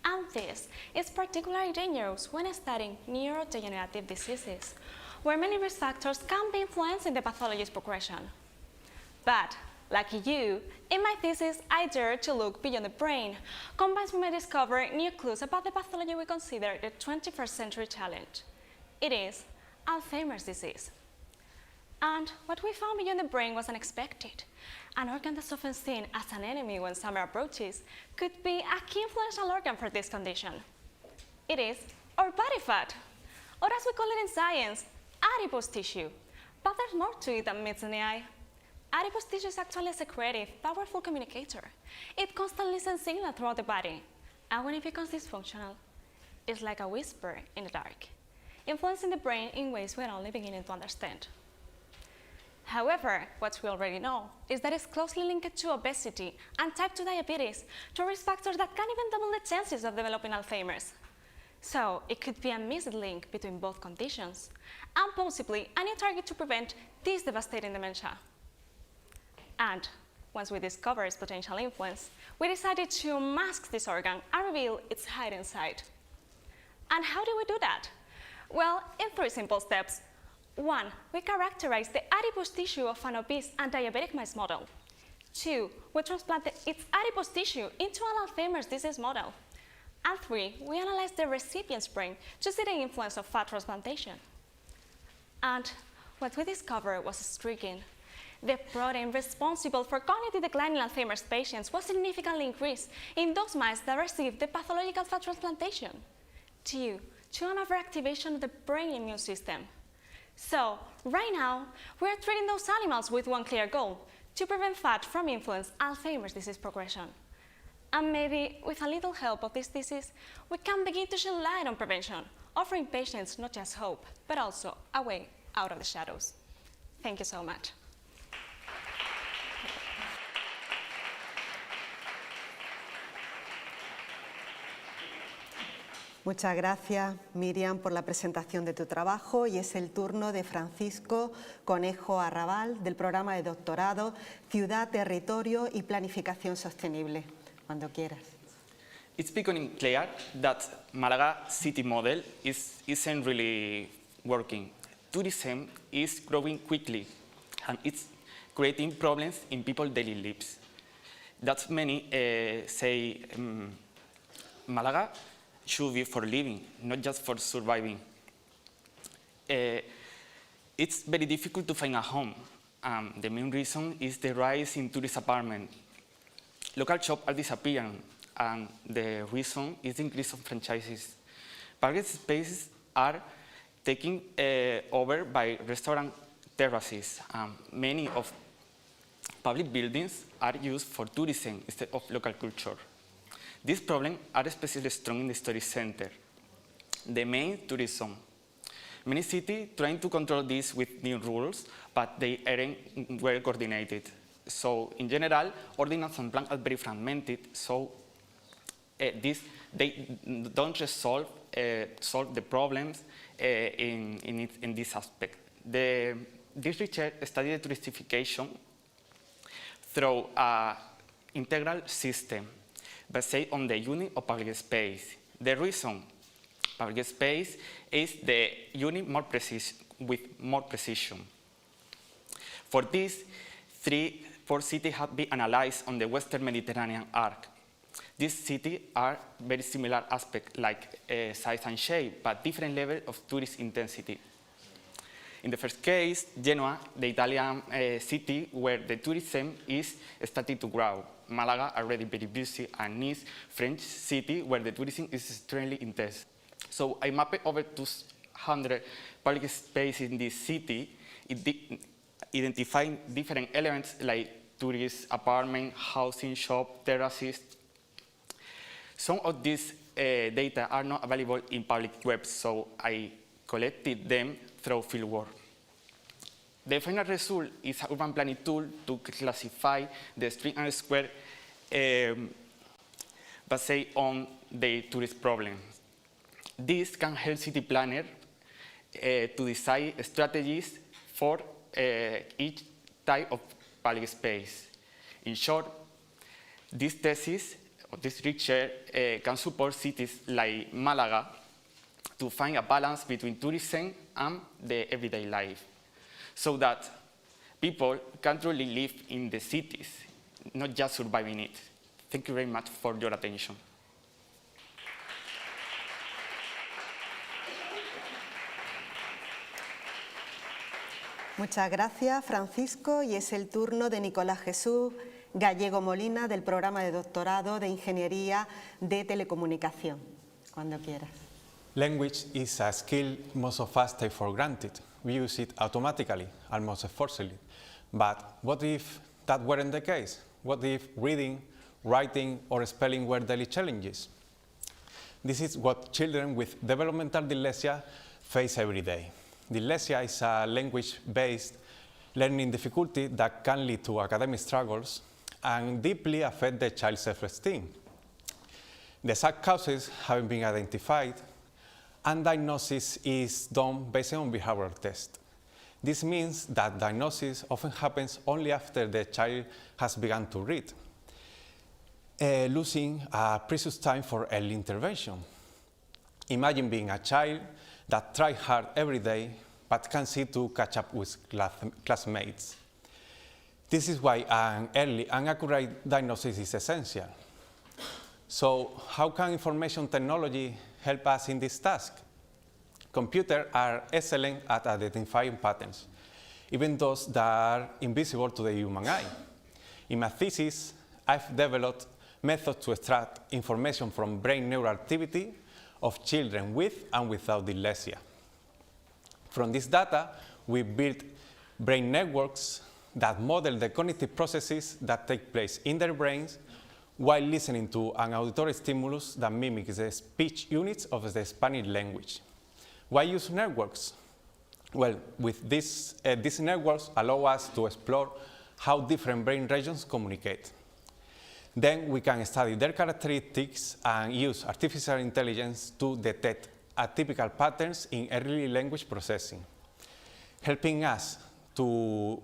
And this is particularly dangerous when studying neurodegenerative diseases, where many risk factors can be influencing the pathology's progression. But like you, in my thesis, I dared to look beyond the brain, convinced we might discover new clues about the pathology we consider the 21st century challenge. It is Alzheimer's disease. And what we found beyond the brain was unexpected. An organ that's often seen as an enemy when summer approaches could be a key influential organ for this condition. It is our body fat, or as we call it in science, adipose tissue. But there's more to it than meets in the eye. Adipose tissue is actually a secretive, powerful communicator. It constantly sends signals throughout the body, and when it becomes dysfunctional, it's like a whisper in the dark, influencing the brain in ways we're only beginning to understand. However, what we already know is that it's closely linked to obesity and type 2 diabetes, two risk factors that can even double the chances of developing Alzheimer's. So it could be a missing link between both conditions, and possibly a new target to prevent this devastating dementia. And once we discovered its potential influence, we decided to mask this organ and reveal its hidden side. And how do we do that? Well, in 3 simple steps. 1, we characterize the adipose tissue of an obese and diabetic mice model. 2, we transplant its adipose tissue into an Alzheimer's disease model. And 3, we analyze the recipient's brain to see the influence of fat transplantation. And what we discovered was striking. The protein responsible for cognitive decline in Alzheimer's patients was significantly increased in those mice that received the pathological fat transplantation, due to an overactivation of the brain immune system. So, right now, we are treating those animals with one clear goal: to prevent fat from influencing Alzheimer's disease progression. And maybe, with a little help of this thesis, we can begin to shed light on prevention, offering patients not just hope, but also a way out of the shadows. Thank you so much. Muchas gracias, Miriam, por la presentación de tu trabajo, y es el turno de Francisco Conejo Arrabal, del programa de doctorado Ciudad, Territorio y Planificación Sostenible. Cuando quieras. It's becoming clear that Malaga city model isn't really working. Tourism is growing quickly, and it's creating problems in people's daily lives. That's many say Malaga should be for living, not just for surviving. It's very difficult to find a home. The main reason is the rise in tourist apartments. Local shops are disappearing, and the reason is the increase of franchises. Public spaces are taken over by restaurant terraces. Many of public buildings are used for tourism instead of local culture. These problems are especially strong in the tourist center, the main tourist zone. Many cities trying to control this with new rules, but they aren't well coordinated. So in general, ordinance and plans are very fragmented, so they don't solve the problems in this aspect. This research studied touristification through an integral system based on the unit of public space. The reason public space is the unit with more precision. For this, 4 cities have been analyzed on the Western Mediterranean arc. These cities are very similar aspects, like size and shape, but different level of tourist intensity. In the first case, Genoa, the Italian city where the tourism is starting to grow. Malaga, already very busy, and Nice, French city where the tourism is extremely intense. So I mapped over 200 public spaces in this city, identifying different elements like tourist apartment, housing, shop, terraces. Some of these data are not available in public webs, so I collected them through fieldwork. The final result is an urban planning tool to classify the street and square based on the tourist problems. This can help city planners to decide strategies for each type of public space. In short, this thesis, or this research, can support cities like Malaga to find a balance between tourism and the everyday life, so that people can truly live in the cities, not just surviving it. Thank you very much for your attention. Muchas gracias, Francisco, y es el turno de Nicolás Jesús Gallego Molina, del programa de doctorado de Ingeniería de Telecomunicación. Cuando quieras. Language is a skill most of us take for granted. We use it automatically, almost effortlessly. But what if that weren't the case? What if reading, writing, or spelling were daily challenges? This is what children with developmental dyslexia face every day. Dyslexia is a language-based learning difficulty that can lead to academic struggles and deeply affect the child's self-esteem. The exact causes haven't been identified, and diagnosis is done based on behavioral tests. This means that diagnosis often happens only after the child has begun to read, losing a precious time for early intervention. Imagine being a child that tries hard every day but can't seem to catch up with classmates. This is why an early and accurate diagnosis is essential. So how can information technology help us in this task? Computers are excellent at identifying patterns, even those that are invisible to the human eye. In my thesis, I've developed methods to extract information from brain neural activity of children with and without dyslexia. From this data, we built brain networks that model the cognitive processes that take place in their brains while listening to an auditory stimulus that mimics the speech units of the Spanish language. Why use networks? Well, with these networks allow us to explore how different brain regions communicate. Then we can study their characteristics and use artificial intelligence to detect atypical patterns in early language processing, helping us to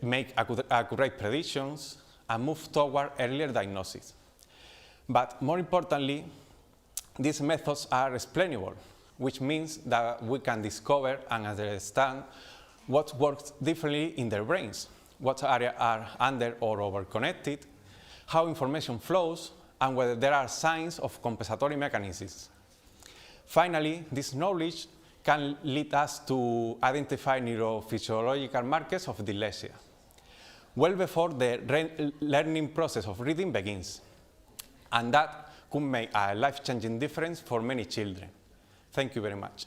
make accurate predictions and move toward earlier diagnosis. But more importantly, these methods are explainable, which means that we can discover and understand what works differently in their brains, what areas are under or over-connected, how information flows, and whether there are signs of compensatory mechanisms. Finally, this knowledge can lead us to identify neurophysiological markers of dyslexia, well before the learning process of reading begins. And that could make a life-changing difference for many children. Thank you very much.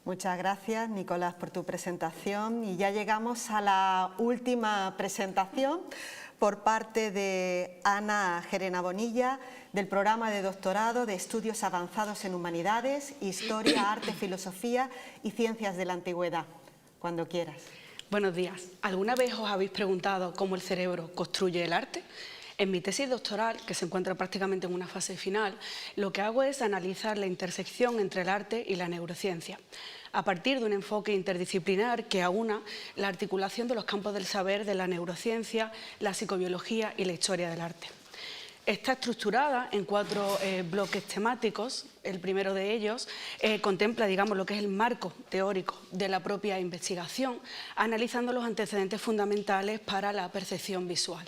Muchas gracias, Nicolás, por tu presentación. Y ya llegamos a la última presentación por parte de Ana Gerena Bonilla, del programa de doctorado de Estudios Avanzados en Humanidades, Historia, Arte, Filosofía y Ciencias de la Antigüedad. Cuando quieras. Buenos días. ¿Alguna vez os habéis preguntado cómo el cerebro construye el arte? En mi tesis doctoral, que se encuentra prácticamente en una fase final, lo que hago es analizar la intersección entre el arte y la neurociencia, a partir de un enfoque interdisciplinar que aúna la articulación de los campos del saber de la neurociencia, la psicobiología y la historia del arte. Está estructurada en 4 bloques temáticos. El primero de ellos contempla, digamos, lo que es el marco teórico de la propia investigación, analizando los antecedentes fundamentales para la percepción visual.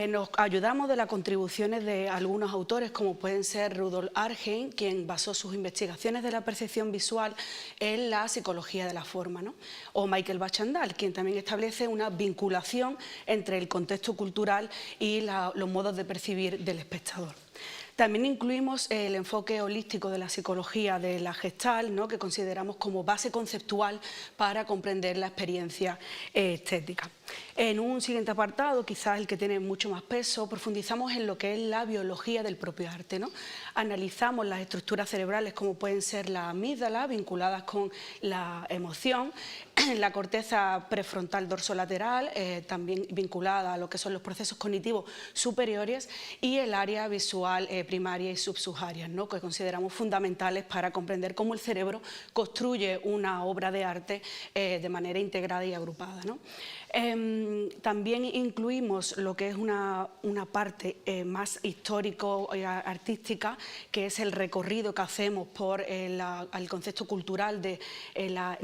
Nos ayudamos de las contribuciones de algunos autores, como pueden ser Rudolf Arnhem, quien basó sus investigaciones de la percepción visual en la psicología de la forma, ¿no? O Michael Bachandal, quien también establece una vinculación entre el contexto cultural y los modos de percibir del espectador. También incluimos el enfoque holístico de la psicología de la Gestalt, ¿no?, que consideramos como base conceptual para comprender la experiencia estética. En un siguiente apartado, quizás el que tiene mucho más peso, profundizamos en lo que es la biología del propio arte, ¿no? Analizamos las estructuras cerebrales como pueden ser la amígdala, vinculadas con la emoción, la corteza prefrontal dorsolateral, también vinculada a lo que son los procesos cognitivos superiores, y el área visual primaria y subsidiaria, ¿no?, que consideramos fundamentales para comprender cómo el cerebro construye una obra de arte de manera integrada y agrupada, ¿no? También incluimos lo que es una parte más histórico-artística, que es el recorrido que hacemos por el concepto cultural de la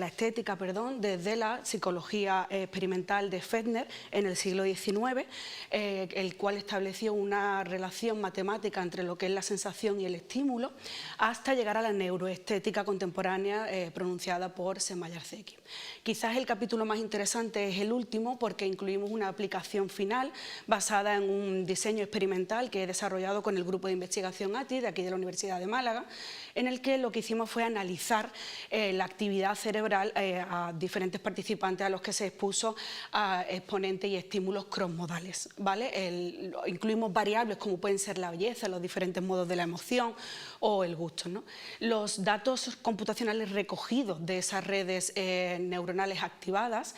estética, desde la psicología experimental de Fechner en el siglo XIX, el cual estableció una relación matemática entre lo que es la sensación y el estímulo, hasta llegar a la neuroestética contemporánea pronunciada por Semmelweis. Quizás el capítulo más interesante es el último, porque incluimos una aplicación final basada en un diseño experimental que he desarrollado con el grupo de investigación ATI de aquí de la Universidad de Málaga, en el que lo que hicimos fue analizar la actividad cerebral a diferentes participantes a los que se expuso a exponentes y estímulos crossmodales, ¿vale? Incluimos variables como pueden ser la belleza, los diferentes modos de la emoción o el gusto, ¿no? Los datos computacionales recogidos de esas redes neuronales activadas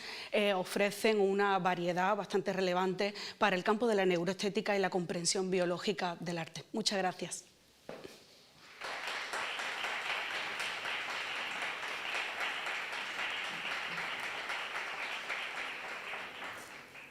ofrecen una variedad bastante relevante para el campo de la neuroestética y la comprensión biológica del arte. Muchas gracias.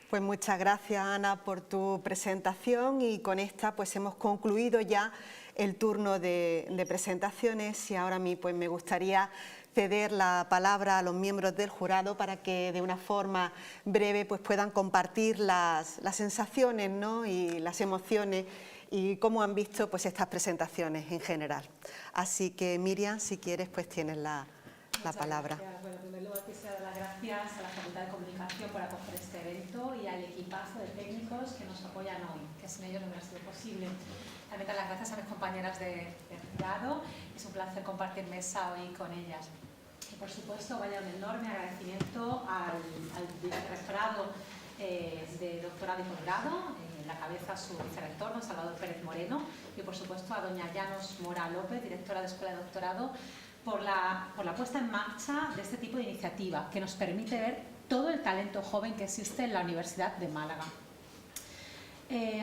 Pues muchas gracias, Ana, por tu presentación, y con esta pues hemos concluido ya el turno de presentaciones, y ahora a mí pues me gustaría ceder la palabra a los miembros del jurado para que de una forma breve pues puedan compartir las sensaciones, ¿no?, y las emociones y cómo han visto pues estas presentaciones en general. Así que Miriam, si quieres, pues tienes la palabra. Gracias. Bueno, en primer lugar quisiera dar las gracias a la Facultad de Comunicación por acoger este evento y al equipazo de técnicos que nos apoyan hoy, que sin ellos no hubiera sido posible. También dar las gracias a mis compañeras de jurado. Es un placer compartir mesa hoy con ellas. Y por supuesto vaya un enorme agradecimiento al vicerrectorado de doctorado y posgrado, en la cabeza su vicerrector, don Salvador Pérez Moreno, y por supuesto a doña Llanos Mora López, directora de Escuela de Doctorado, por la puesta en marcha de este tipo de iniciativa que nos permite ver todo el talento joven que existe en la Universidad de Málaga.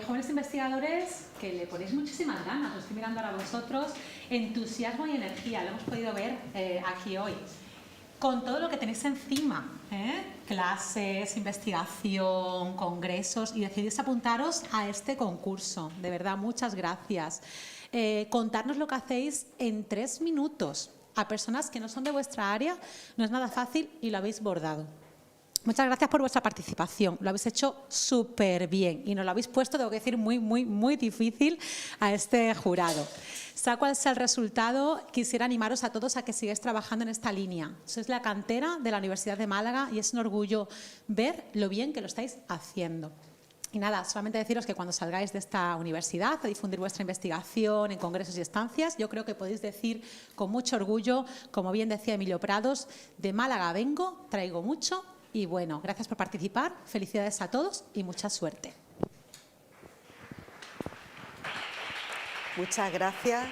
Jóvenes investigadores que le ponéis muchísimas ganas, os estoy mirando ahora a vosotros, entusiasmo y energía, lo hemos podido ver aquí hoy. Con todo lo que tenéis encima, clases, investigación, congresos, y decidís apuntaros a este concurso. De verdad, muchas gracias. Contarnos lo que hacéis en 3 minutos a personas que no son de vuestra área no es nada fácil y lo habéis bordado. Muchas gracias por vuestra participación, lo habéis hecho súper bien y nos lo habéis puesto, tengo que decir, muy difícil a este jurado. Sea cual sea el resultado, quisiera animaros a todos a que sigáis trabajando en esta línea. Sois la cantera de la Universidad de Málaga y es un orgullo ver lo bien que lo estáis haciendo. Y nada, solamente deciros que cuando salgáis de esta universidad a difundir vuestra investigación en congresos y estancias, yo creo que podéis decir con mucho orgullo, como bien decía Emilio Prados, de Málaga vengo, traigo mucho. Y bueno, gracias por participar, felicidades a todos y mucha suerte. Muchas gracias,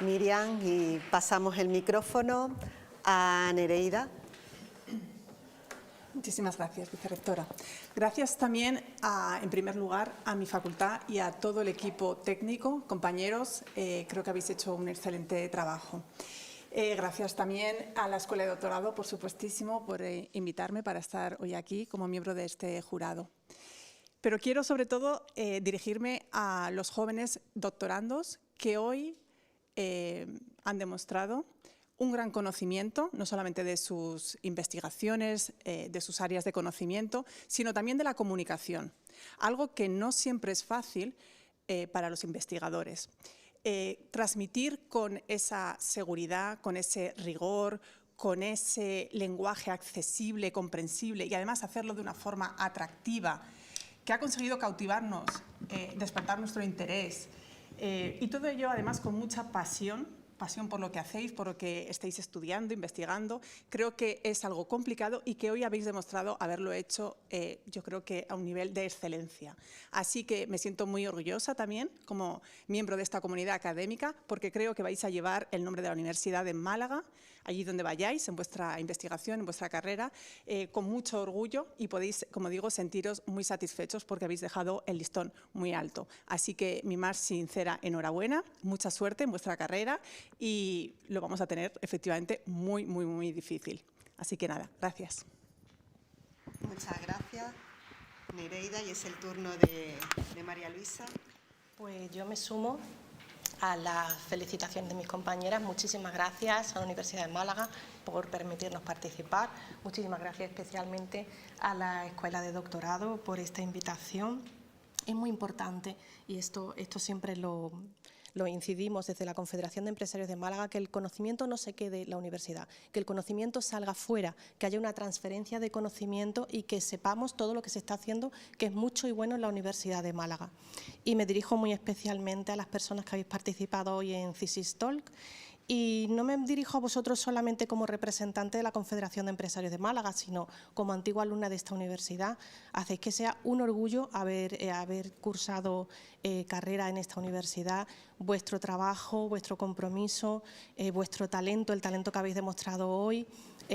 Miriam, y pasamos el micrófono a Nereida. Muchísimas gracias, vicerrectora. Gracias también, en primer lugar, a mi facultad y a todo el equipo técnico, compañeros, creo que habéis hecho un excelente trabajo. Gracias también a la Escuela de Doctorado, por supuestísimo, por invitarme para estar hoy aquí como miembro de este jurado. Pero quiero, sobre todo, dirigirme a los jóvenes doctorandos que hoy han demostrado un gran conocimiento, no solamente de sus investigaciones, de sus áreas de conocimiento, sino también de la comunicación, algo que no siempre es fácil para los investigadores. Transmitir con esa seguridad, con ese rigor, con ese lenguaje accesible, comprensible y además hacerlo de una forma atractiva que ha conseguido cautivarnos, despertar nuestro interés y todo ello además con mucha pasión por lo que hacéis, por lo que estáis estudiando, investigando. Creo que es algo complicado y que hoy habéis demostrado haberlo hecho, yo creo que a un nivel de excelencia. Así que me siento muy orgullosa también como miembro de esta comunidad académica porque creo que vais a llevar el nombre de la Universidad de Málaga, allí donde vayáis, en vuestra investigación, en vuestra carrera, con mucho orgullo y podéis, como digo, sentiros muy satisfechos porque habéis dejado el listón muy alto. Así que mi más sincera enhorabuena, mucha suerte en vuestra carrera y lo vamos a tener efectivamente muy difícil. Así que nada, gracias. Muchas gracias, Nereida, y es el turno de María Luisa. Pues yo me sumo a la felicitación de mis compañeras. Muchísimas gracias a la Universidad de Málaga por permitirnos participar. Muchísimas gracias especialmente a la Escuela de Doctorado por esta invitación. Es muy importante, y esto siempre lo incidimos desde la Confederación de Empresarios de Málaga, que el conocimiento no se quede en la universidad, que el conocimiento salga fuera, que haya una transferencia de conocimiento y que sepamos todo lo que se está haciendo, que es mucho y bueno en la Universidad de Málaga. Y me dirijo muy especialmente a las personas que habéis participado hoy en Thesis Talk. Y no me dirijo a vosotros solamente como representante de la Confederación de Empresarios de Málaga, sino como antigua alumna de esta universidad. Hacéis que sea un orgullo haber cursado carrera en esta universidad. Vuestro trabajo, vuestro compromiso, vuestro talento, el talento que habéis demostrado hoy,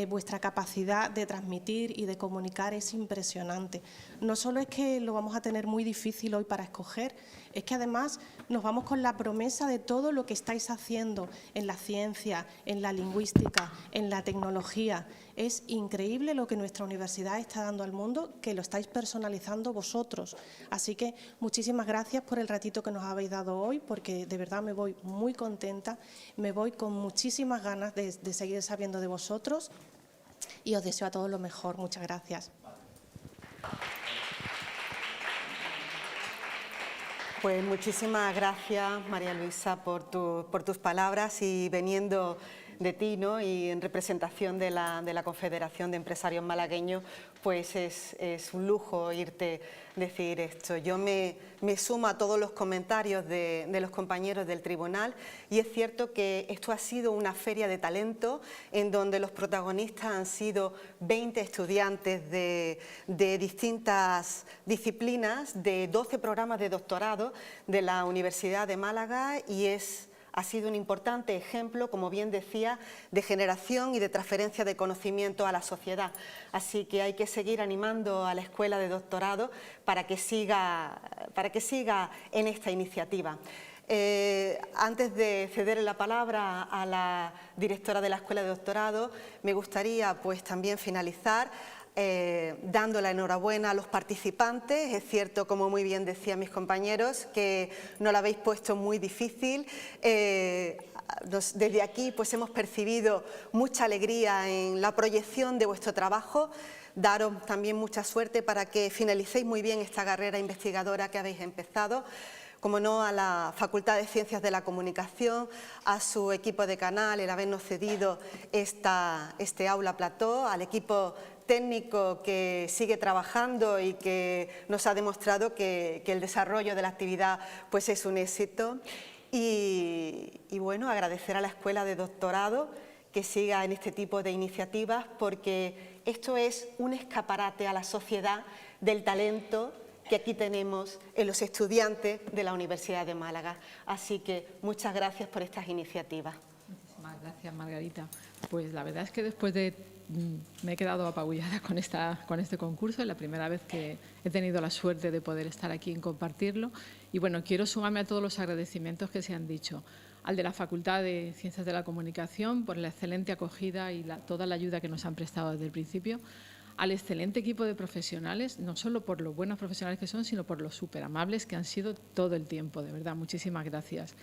vuestra capacidad de transmitir y de comunicar es impresionante. No solo es que lo vamos a tener muy difícil hoy para escoger, es que además nos vamos con la promesa de todo lo que estáis haciendo en la ciencia, en la lingüística, en la tecnología. Es increíble lo que nuestra universidad está dando al mundo, que lo estáis personalizando vosotros. Así que muchísimas gracias por el ratito que nos habéis dado hoy, porque de verdad me voy muy contenta, me voy con muchísimas ganas de seguir sabiendo de vosotros y os deseo a todos lo mejor. Muchas gracias. Pues muchísimas gracias, María Luisa, por tus palabras y veniendo de ti, ¿no? Y en representación de la Confederación de Empresarios Malagueños, pues es un lujo oírte decir esto. Yo me sumo a todos los comentarios de los compañeros del tribunal y es cierto que esto ha sido una feria de talento en donde los protagonistas han sido 20 estudiantes de distintas disciplinas, de 12 programas de doctorado de la Universidad de Málaga y es Ha sido un importante ejemplo, como bien decía, de generación y de transferencia de conocimiento a la sociedad. Así que hay que seguir animando a la Escuela de Doctorado para que siga en esta iniciativa. Antes de ceder la palabra a la directora de la Escuela de Doctorado, me gustaría pues también finalizar dando la enhorabuena a los participantes. Es cierto, como muy bien decían mis compañeros, que no la habéis puesto muy difícil. Desde aquí pues hemos percibido mucha alegría en la proyección de vuestro trabajo. Daros también mucha suerte para que finalicéis muy bien esta carrera investigadora que habéis empezado. Como no, a la Facultad de Ciencias de la Comunicación, a su equipo de canal, el habernos cedido este aula plató, al equipo técnico que sigue trabajando y que nos ha demostrado que el desarrollo de la actividad pues es un éxito. Y bueno, agradecer a la Escuela de Doctorado que siga en este tipo de iniciativas, porque esto es un escaparate a la sociedad del talento que aquí tenemos en los estudiantes de la Universidad de Málaga. Así que muchas gracias por estas iniciativas. Muchísimas gracias, Margarita. Pues la verdad es que después de... me he quedado apabullada con este concurso. Es la primera vez que he tenido la suerte de poder estar aquí y compartirlo. Y bueno, quiero sumarme a todos los agradecimientos que se han dicho. Al de la Facultad de Ciencias de la Comunicación por la excelente acogida y toda la ayuda que nos han prestado desde el principio. Al excelente equipo de profesionales, no solo por los buenos profesionales que son, sino por los súper amables que han sido todo el tiempo. De verdad, muchísimas gracias.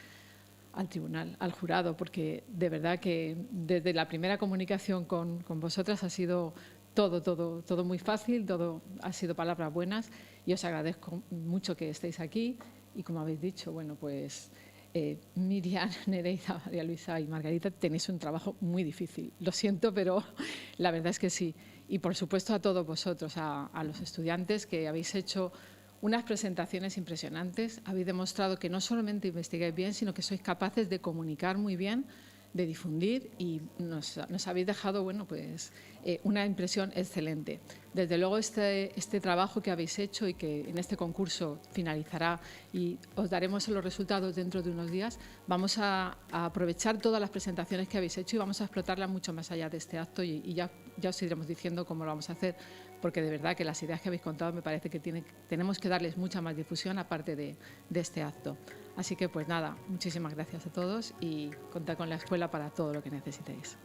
Al tribunal, al jurado, porque de verdad que desde la primera comunicación con vosotras ha sido todo muy fácil, todo ha sido palabras buenas y os agradezco mucho que estéis aquí y como habéis dicho, bueno, pues Miriam, Nereida, María Luisa y Margarita tenéis un trabajo muy difícil. Lo siento, pero la verdad es que sí. Y por supuesto a todos vosotros, a los estudiantes que habéis hecho unas presentaciones impresionantes, habéis demostrado que no solamente investigáis bien, sino que sois capaces de comunicar muy bien, de difundir y nos habéis dejado bueno, pues, una impresión excelente. Desde luego este trabajo que habéis hecho y que en este concurso finalizará y os daremos los resultados dentro de unos días, vamos a aprovechar todas las presentaciones que habéis hecho y vamos a explotarlas mucho más allá de este acto y ya os iremos diciendo cómo lo vamos a hacer, porque de verdad que las ideas que habéis contado me parece que tenemos que darles mucha más difusión aparte de este acto. Así que pues nada, muchísimas gracias a todos y contad con la escuela para todo lo que necesitéis.